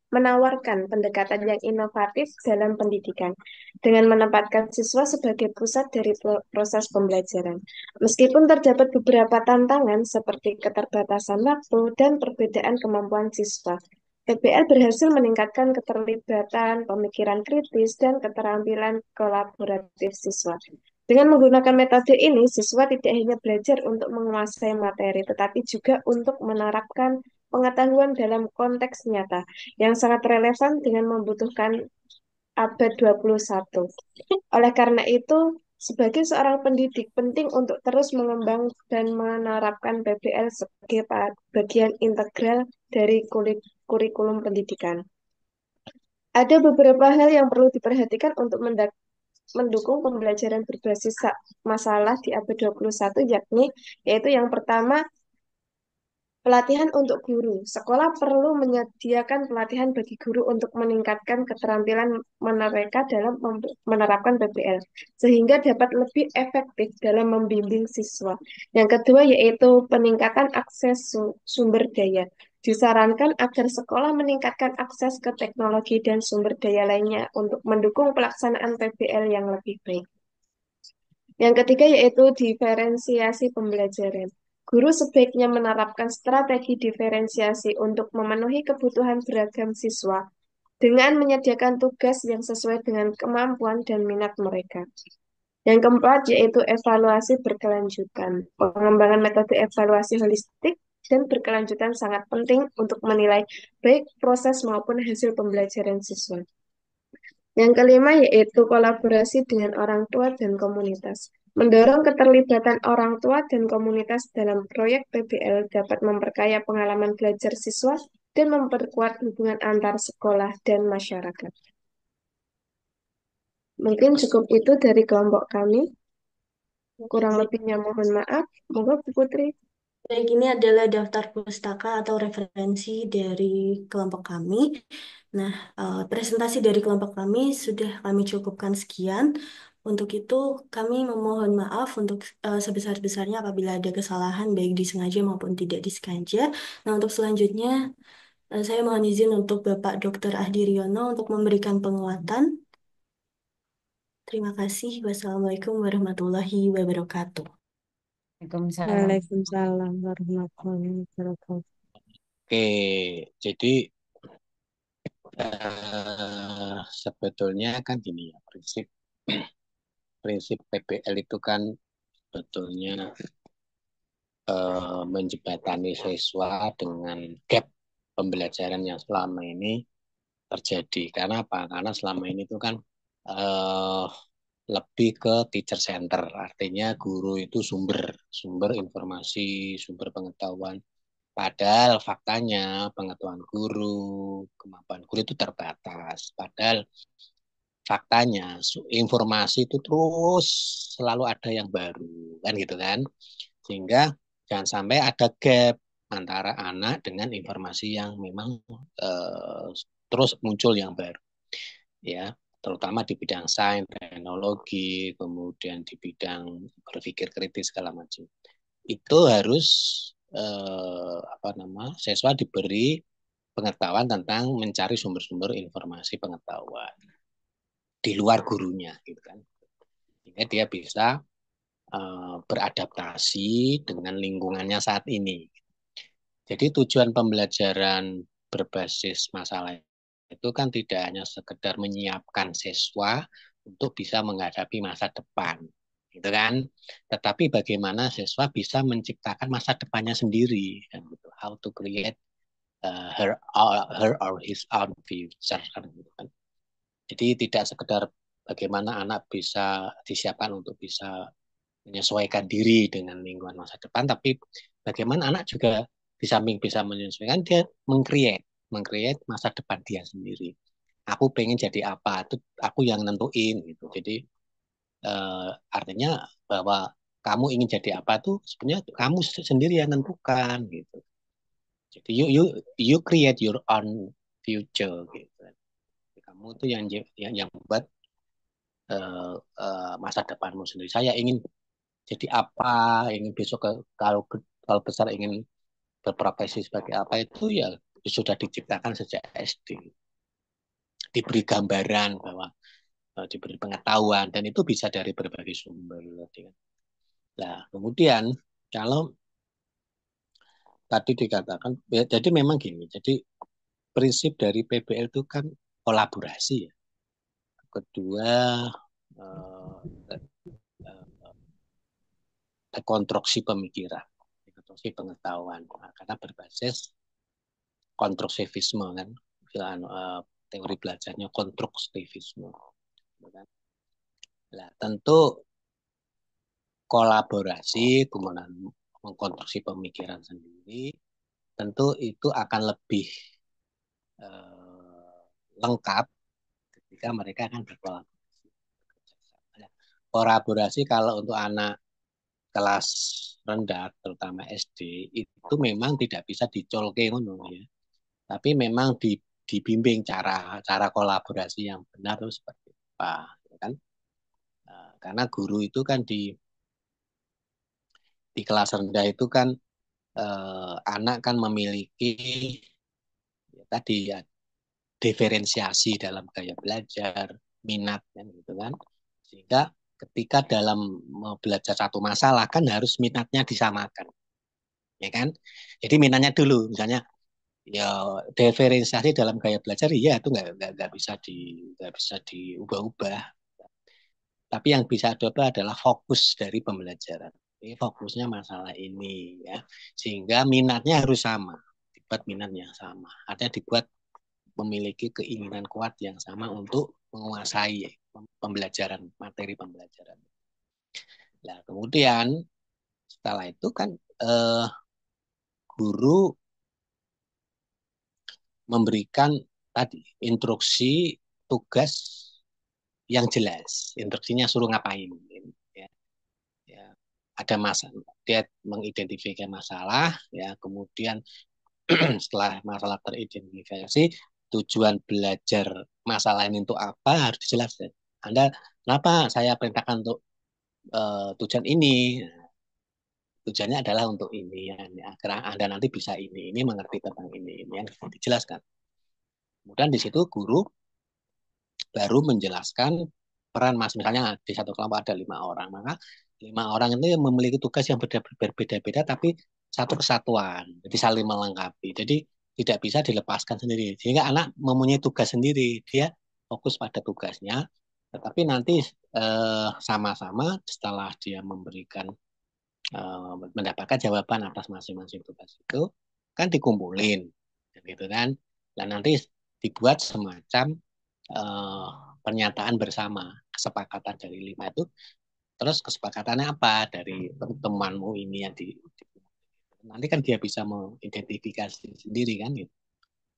menawarkan pendekatan yang inovatif dalam pendidikan dengan menempatkan siswa sebagai pusat dari proses pembelajaran. Meskipun terdapat beberapa tantangan seperti keterbatasan waktu dan perbedaan kemampuan siswa, PBL berhasil meningkatkan keterlibatan, pemikiran kritis, dan keterampilan kolaboratif siswa. Dengan menggunakan metode ini, siswa tidak hanya belajar untuk menguasai materi, tetapi juga untuk menerapkan pengetahuan dalam konteks nyata yang sangat relevan dengan membutuhkan abad 21. Oleh karena itu, sebagai seorang pendidik, penting untuk terus mengembang dan menerapkan PBL sebagai bagian integral dari kurikulum pendidikan. Ada beberapa hal yang perlu diperhatikan untuk mendukung pembelajaran berbasis masalah di abad 21, yaitu yang pertama, pelatihan untuk guru. Sekolah perlu menyediakan pelatihan bagi guru untuk meningkatkan keterampilan mereka dalam menerapkan PBL, sehingga dapat lebih efektif dalam membimbing siswa. Yang kedua yaitu peningkatan akses sumber daya. Disarankan agar sekolah meningkatkan akses ke teknologi dan sumber daya lainnya untuk mendukung pelaksanaan PBL yang lebih baik. Yang ketiga yaitu diferensiasi pembelajaran. Guru sebaiknya menerapkan strategi diferensiasi untuk memenuhi kebutuhan beragam siswa dengan menyediakan tugas yang sesuai dengan kemampuan dan minat mereka. Yang keempat yaitu evaluasi berkelanjutan. Pengembangan metode evaluasi holistik dan berkelanjutan sangat penting untuk menilai baik proses maupun hasil pembelajaran siswa. Yang kelima yaitu kolaborasi dengan orang tua dan komunitas. Mendorong keterlibatan orang tua dan komunitas dalam proyek PBL dapat memperkaya pengalaman belajar siswa dan memperkuat hubungan antar sekolah dan masyarakat. Mungkin cukup itu dari kelompok kami. Kurang lebihnya mohon maaf. Monggo Bu Putri. Baik, ini adalah daftar pustaka atau referensi dari kelompok kami. Nah, presentasi dari kelompok kami sudah kami cukupkan sekian. Untuk itu, kami memohon maaf untuk sebesar-besarnya apabila ada kesalahan, baik disengaja maupun tidak disengaja. Nah, untuk selanjutnya, saya mohon izin untuk Bapak Dr. Ahdi Riono untuk memberikan penguatan. Terima kasih. Wassalamualaikum warahmatullahi wabarakatuh. Waalaikumsalam. Waalaikumsalam warahmatullahi wabarakatuh. Oke, jadi sebetulnya kan gini ya, prinsip PBL itu kan sebetulnya menjembatani siswa dengan gap pembelajaran yang selama ini terjadi. Karena apa? Karena selama ini itu kan eh, lebih ke teacher center, artinya guru itu sumber informasi, sumber pengetahuan. Padahal faktanya pengetahuan guru, kemampuan guru itu terbatas. Padahal faktanya informasi itu terus selalu ada yang baru kan gitu kan, sehingga jangan sampai ada gap antara anak dengan informasi yang memang terus muncul yang baru ya, terutama di bidang sains, teknologi, kemudian di bidang berpikir kritis segala macam. Itu harus siswa diberi pengetahuan tentang mencari sumber-sumber informasi pengetahuan di luar gurunya gitu kan, sehingga dia bisa beradaptasi dengan lingkungannya saat ini. Jadi tujuan pembelajaran berbasis masalah itu kan tidak hanya sekedar menyiapkan siswa untuk bisa menghadapi masa depan, gitu kan? Tetapi bagaimana siswa bisa menciptakan masa depannya sendiri, kan gitu. How to create her or his own future, kan gitu kan? Jadi tidak sekedar bagaimana anak bisa disiapkan untuk bisa menyesuaikan diri dengan lingkungan masa depan, tapi bagaimana anak juga di samping bisa menyesuaikan, dia mengcreate masa depan dia sendiri. Aku pengen jadi apa, itu aku yang nentuin gitu. Jadi artinya bahwa kamu ingin jadi apa tuh sebenarnya kamu sendiri yang nentukan gitu. Jadi you create your own future gitu. Kamu tuh yang buat masa depanmu sendiri. Saya ingin jadi apa, ingin besok kalau besar ingin berprofesi sebagai apa, itu ya sudah diciptakan sejak SD, diberi gambaran bahwa diberi pengetahuan, dan itu bisa dari berbagai sumber. Nah, kemudian kalau tadi dikatakan, ya, jadi memang gini, jadi prinsip dari PBL itu kan kolaborasi ya. Kedua, konstruksi pemikiran, konstruksi pengetahuan, karena berbasis konstruktivisme kan, teori belajarnya konstruktivisme. Nah, tentu kolaborasi kemudian mengkonstruksi pemikiran sendiri, tentu itu akan lebih lengkap ketika mereka akan berkolaborasi. Kolaborasi kalau untuk anak kelas rendah, terutama SD, itu memang tidak bisa dicolke ya. Tapi memang dibimbing cara kolaborasi yang benar itu seperti apa, kan? Karena guru itu kan di kelas rendah itu kan anak kan memiliki ya, tadi ya diferensiasi dalam gaya belajar, minat kan gitu kan. Sehingga ketika dalam belajar satu masalah kan harus minatnya disamakan. Ya kan? Jadi minatnya dulu misalnya ya diferensiasi dalam gaya belajar ya itu nggak bisa diubah-ubah. Tapi yang bisa diubah adalah fokus dari pembelajaran. Ini fokusnya masalah ini ya, sehingga minatnya harus sama, dibuat minat yang sama, artinya dibuat memiliki keinginan kuat yang sama untuk menguasai pembelajaran, materi pembelajaran. Nah kemudian setelah itu kan guru memberikan tadi instruksi tugas yang jelas, instruksinya suruh ngapain. Ya. Ya. Ada masalah, dia mengidentifikasi masalah, ya kemudian setelah masalah teridentifikasi, tujuan belajar masalah ini untuk apa harus dijelaskan. Anda kenapa saya perintahkan untuk tujuan ini? Tujuannya adalah untuk ini ya, agar Anda nanti bisa ini mengerti tentang ini yang dijelaskan. Kemudian di situ guru baru menjelaskan peran misalnya di satu kelompok ada 5 orang, maka 5 orang itu memiliki tugas yang berbeda-beda tapi satu kesatuan, jadi saling melengkapi. Jadi tidak bisa dilepaskan sendiri. Sehingga anak mempunyai tugas sendiri, dia fokus pada tugasnya, tetapi nanti sama-sama setelah dia mendapatkan jawaban atas masing-masing tugas itu kan dikumpulin, gitu kan. Dan nanti dibuat semacam pernyataan bersama, kesepakatan dari 5 itu. Terus kesepakatannya apa dari temanmu ini yang nanti kan dia bisa mengidentifikasi sendiri kan gitu.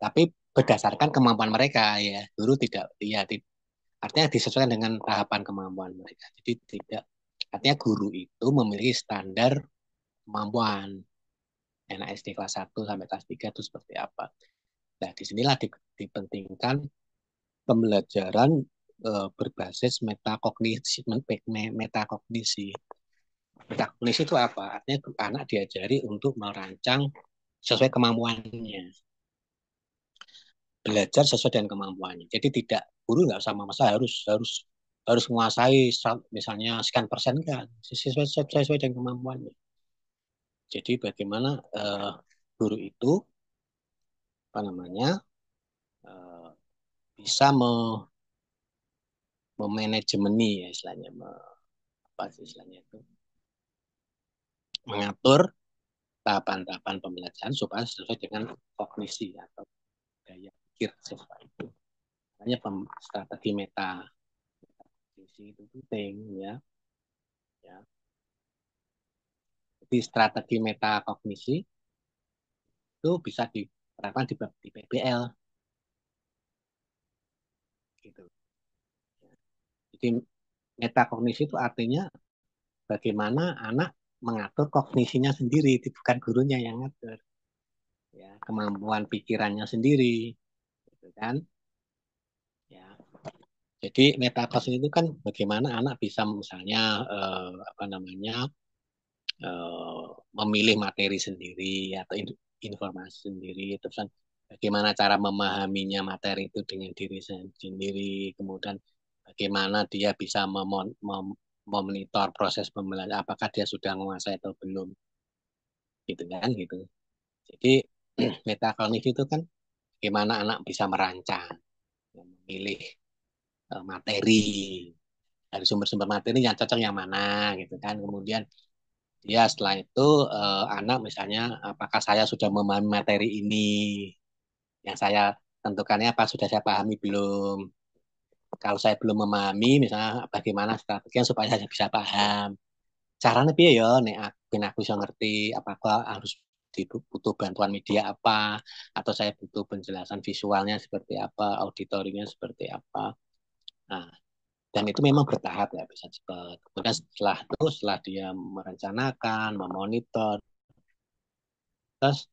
Tapi berdasarkan kemampuan mereka ya, guru tidak Artinya disesuaikan dengan tahapan kemampuan mereka. Jadi tidak, artinya guru itu memiliki standar kemampuan. Anak SD kelas 1 sampai kelas 3 itu seperti apa. Nah, disinilah dipentingkan pembelajaran berbasis metakognisi. Metakognisi. Metakognisi itu apa? Artinya anak diajari untuk merancang sesuai kemampuannya. Belajar sesuai dengan kemampuannya. Jadi tidak, guru nggak sama masa harus harus harus menguasai misalnya sekian persen, kan sesuai dengan kemampuannya. Jadi bagaimana guru itu apa namanya bisa memanajemeni ya istilahnya, apa sih istilahnya itu, mengatur tahapan-tahapan pembelajaran supaya sesuai dengan kognisi atau gaya pikir siswa itu. Makanya strategi meta itu penting ya. Ya. Jadi strategi metakognisi itu bisa diterapkan di PBL gitu. Jadi metakognisi itu artinya bagaimana anak mengatur kognisinya sendiri, itu bukan gurunya yang ngatur. Ya, kemampuan pikirannya sendiri, gitu kan? Ya. Jadi metakognisi itu kan bagaimana anak bisa misalnya apa namanya eh, memilih materi sendiri atau informasi sendiri, terus kan bagaimana cara memahaminya materi itu dengan diri sendiri, kemudian bagaimana dia bisa memonitor proses pembelajaran, apakah dia sudah menguasai atau belum, gitu kan, gitu. Jadi metakognitif itu kan bagaimana anak bisa merancang, memilih materi dari sumber-sumber materi yang cocok yang mana, gitu kan. Kemudian dia setelah itu anak misalnya apakah saya sudah memahami materi ini, yang saya tentukannya apa, sudah saya pahami belum. Kalau saya belum memahami, misalnya bagaimana strateginya supaya saya bisa paham. Caranya piye ya, nek aku bisa ngerti, apakah harus butuh bantuan media apa, atau saya butuh penjelasan visualnya seperti apa, auditorinya seperti apa. Nah, dan itu memang bertahap ya, bisa cepat. Kemudian setelah itu, setelah dia merencanakan, memonitor, terus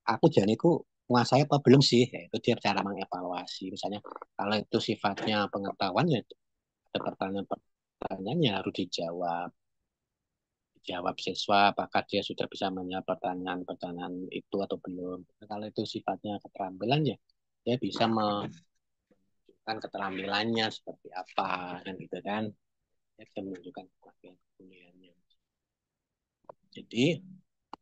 aku janiku menguasai apa belum sih, yaitu dia cara mengevaluasi. Misalnya kalau itu sifatnya pengetahuan, ya ada pertanyaan-pertanyaan yang harus dijawab siswa, apakah dia sudah bisa menjawab pertanyaan-pertanyaan itu atau belum. Kalau itu sifatnya keterampilan, ya dia bisa menunjukkan keterampilannya seperti apa, dan gitu kan, dia bisa menunjukkan keahliannya.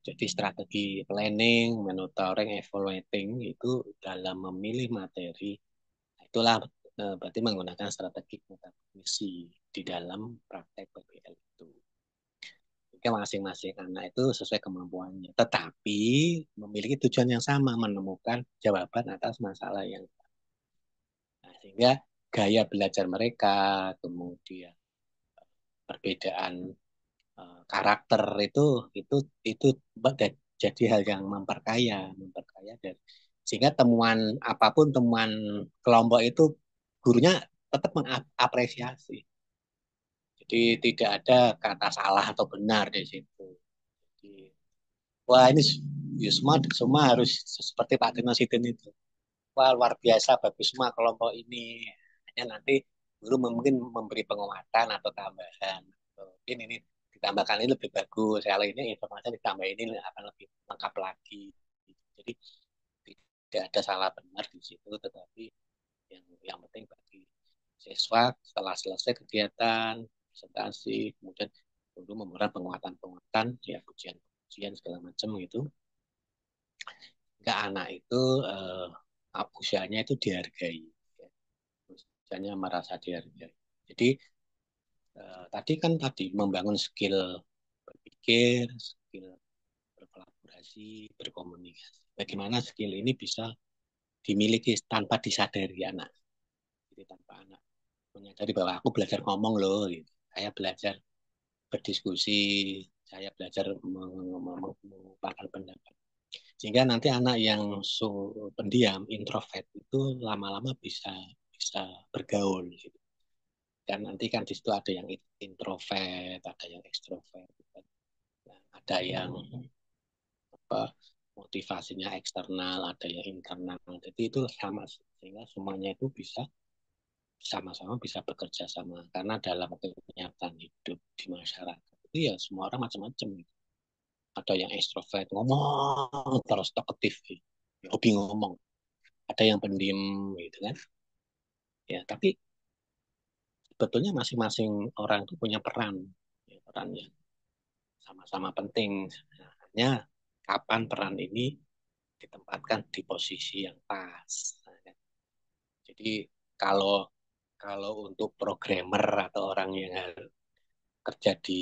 Jadi strategi planning, monitoring, evaluating itu dalam memilih materi, itulah berarti menggunakan strategi metakognisi di dalam praktek PBL itu. Jadi masing-masing anak itu sesuai kemampuannya, tetapi memiliki tujuan yang sama, menemukan jawaban atas masalah yang sama. Nah, sehingga gaya belajar mereka, kemudian perbedaan karakter itu jadi hal yang memperkaya dan sehingga temuan apapun, temuan kelompok itu gurunya tetap mengapresiasi. Jadi tidak ada kata salah atau benar di situ. Jadi, wah ini ya semua harus seperti Pak Dino Sidin itu. Wah luar biasa, bagus semua kelompok ini. Hanya nanti guru mungkin memberi penguatan atau tambahan. Mungkin ini ditambahkan ini lebih bagus. Kalau ini informasi ditambah ini akan lebih lengkap lagi. Jadi tidak ada salah benar di situ, tetapi yang penting bagi siswa setelah selesai kegiatan presentasi, kemudian guru memberikan penguatan-penguatan, ya pujian segala macam gitu. Enggak, anak itu usianya itu dihargai, usianya merasa dihargai. Jadi tadi membangun skill berpikir, skill berkolaborasi, berkomunikasi. Bagaimana skill ini bisa dimiliki tanpa disadari anak. Jadi tanpa anak menyadari bahwa aku belajar ngomong loh, gitu. Saya belajar berdiskusi, saya belajar mengungkapkan pendapat. Sehingga nanti anak yang pendiam, introvert itu lama-lama bisa bergaul, gitu. kan nanti kan di situ ada yang introvert, ada yang ekstrovert, nah, ada yang apa motivasinya eksternal, ada yang internal. Jadi itu sama sehingga semuanya itu bisa sama-sama bisa bekerja sama karena dalam kenyataan hidup di masyarakat itu ya semua orang macam-macam. Ada yang ekstrovert ngomong terus talkatif, ya, hobi ngomong. Ada yang pendiam gitu kan. Ya, tapi sebetulnya masing-masing orang itu punya peran, ya, peran yang sama-sama penting. Nah, hanya kapan peran ini ditempatkan di posisi yang pas. Nah, kan. Jadi kalau kalau untuk programmer atau orang yang kerja di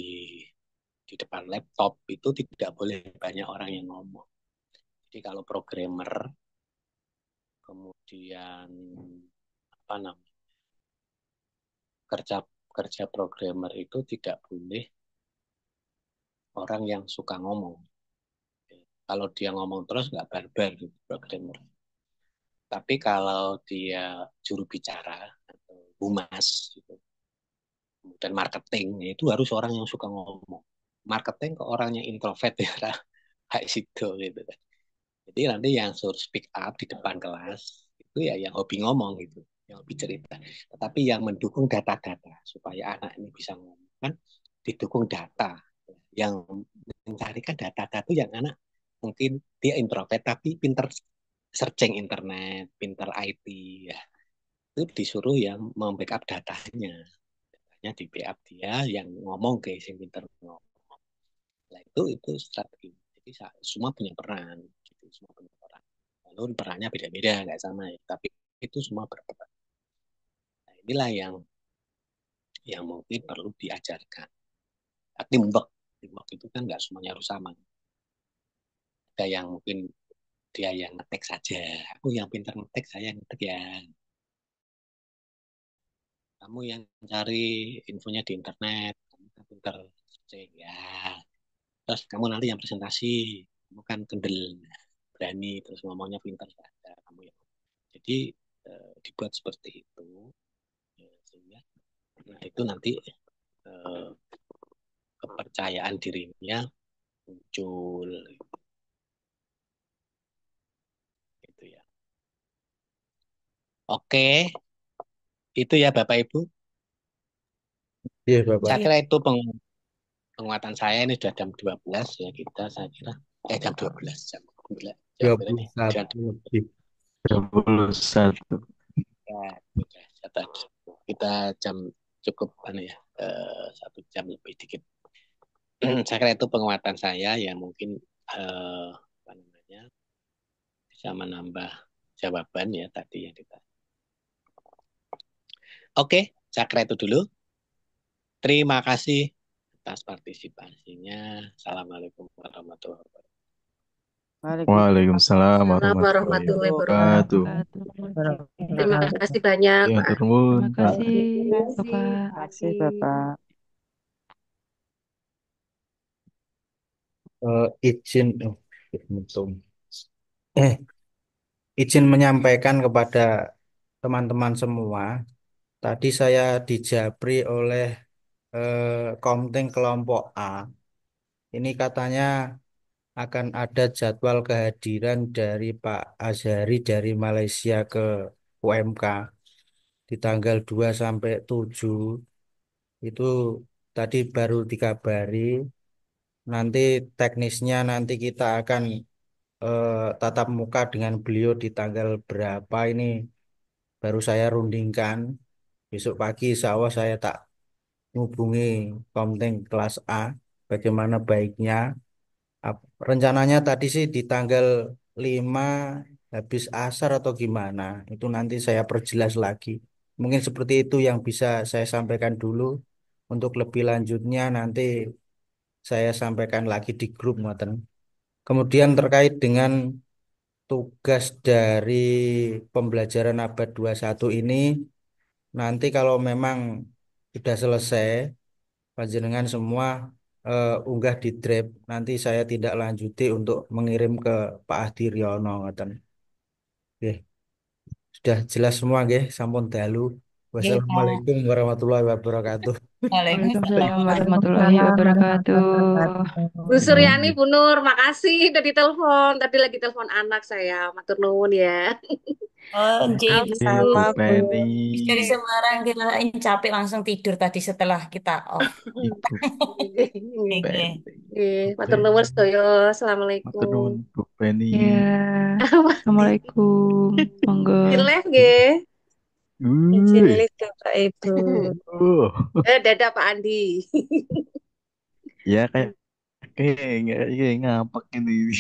depan laptop itu tidak boleh banyak orang yang ngomong. Jadi kalau programmer kemudian apa namanya kerja kerja programmer itu tidak boleh orang yang suka ngomong. Kalau dia ngomong terus nggak barbar gitu, programmer. Tapi kalau dia juru bicara atau humas gitu, dan marketing itu harus orang yang suka ngomong. Marketing ke orangnya introvert ya, kayak situ gitu kan. Jadi nanti yang suruh speak up di depan kelas itu ya yang hobi ngomong gitu, yang hobi cerita. Tetapi yang mendukung data-data supaya anak ini bisa ngomong kan didukung data. Yang mencarikan data-data itu yang anak mungkin dia introvert tapi pinter searching internet, pinter IT ya. Itu disuruh yang membackup datanya. Datanya di backup dia yang ngomong ke si pinter ngomong. Nah, itu strategi. Jadi semua punya peran. Gitu, semua punya peran. Walaupun perannya beda-beda, nggak sama ya. Tapi itu semua berperan. Nah, inilah yang mungkin perlu diajarkan. Nah, teamwork. Teamwork itu kan nggak semuanya harus sama. Ada yang mungkin dia yang ngetek saja. Aku yang pintar ngetek, saya yang ngetek ya. Kamu yang cari infonya di internet, kamu kan pintar searching ya. Terus kamu nanti yang presentasi, kamu kan kendel, berani, terus ngomongnya pintar saja. Kamu yang jadi dibuat seperti itu, ya, sehingga nah itu nanti eh, kepercayaan dirinya muncul, gitu ya. Oke, itu ya Bapak Ibu. Iya, Bapak. Saya Iya, kira itu penguatan saya ini sudah jam 12 ya kita saya kira jam 12 jam berapa nih? 21 lebih. 21. Ya, sudah kita jam cukup ya 1 jam lebih dikit. Saya kira itu penguatan saya yang mungkin apa namanya bisa menambah jawaban ya tadi yang ditanya. Oke, saya kira itu dulu. Terima kasih atas partisipasinya. Assalamualaikum warahmatullahi wabarakatuh. Waalaikumsalam Assalamualaikum warahmatullahi warahmatullahi wabarakatuh. wabarakatuh. Terima kasih banyak, Ya, Pak. turun, Terima Pak. kasih, Terima kasih. Bapak. Kasih, Bapak. Izin, Untung. eh, izin menyampaikan kepada teman-teman semua. Tadi saya dijabri oleh Komting kelompok A. Ini katanya akan ada jadwal kehadiran dari Pak Azhari dari Malaysia ke UMK di tanggal 2 sampai 7. Itu tadi baru dikabari. Nanti teknisnya nanti kita akan eh, tatap muka dengan beliau di tanggal berapa ini baru saya rundingkan. Besok pagi insya Allah saya tak hubungi Komting kelas A bagaimana baiknya. Rencananya tadi sih di tanggal 5 habis asar atau gimana. Itu nanti saya perjelas lagi. Mungkin seperti itu yang bisa saya sampaikan dulu. Untuk lebih lanjutnya nanti saya sampaikan lagi di grup, Ngoten. Kemudian terkait dengan tugas dari pembelajaran abad 21 ini, nanti kalau memang sudah selesai, panjenengan semua unggah di Drive. Nanti saya tidak lanjuti untuk mengirim ke Pak Ahdiriono, ngoten. Oke, sudah jelas semua nggih, sampun dalu. Oke, Kak. Wassalamualaikum warahmatullahi wabarakatuh. Waalaikumsalam Waalaikumsalam warahmatullahi warahmatullahi Waalaikumsalam wabarakatuh. warahmatullahi Bu Suryani, Hmm. Bu Nur, makasih udah ditelepon. Tadi lagi telepon anak saya. Matur nuwun ya. Oh, Nji, Ibu. Maaf, Bu. Bu Sama, Bu. Penny, Dari Semarang kita ini capek langsung tidur tadi setelah kita off. Ibu Oke. Penny, Bu Matur Penny, nuwun sedaya. matur Assalamualaikum. nuwun Bu Penny. Ya, Assalamualaikum. Monggo. Izin live nggih. Izin Wih, lift Bapak Ibu. Dadah Pak Andi. ya kayak ngapak ini.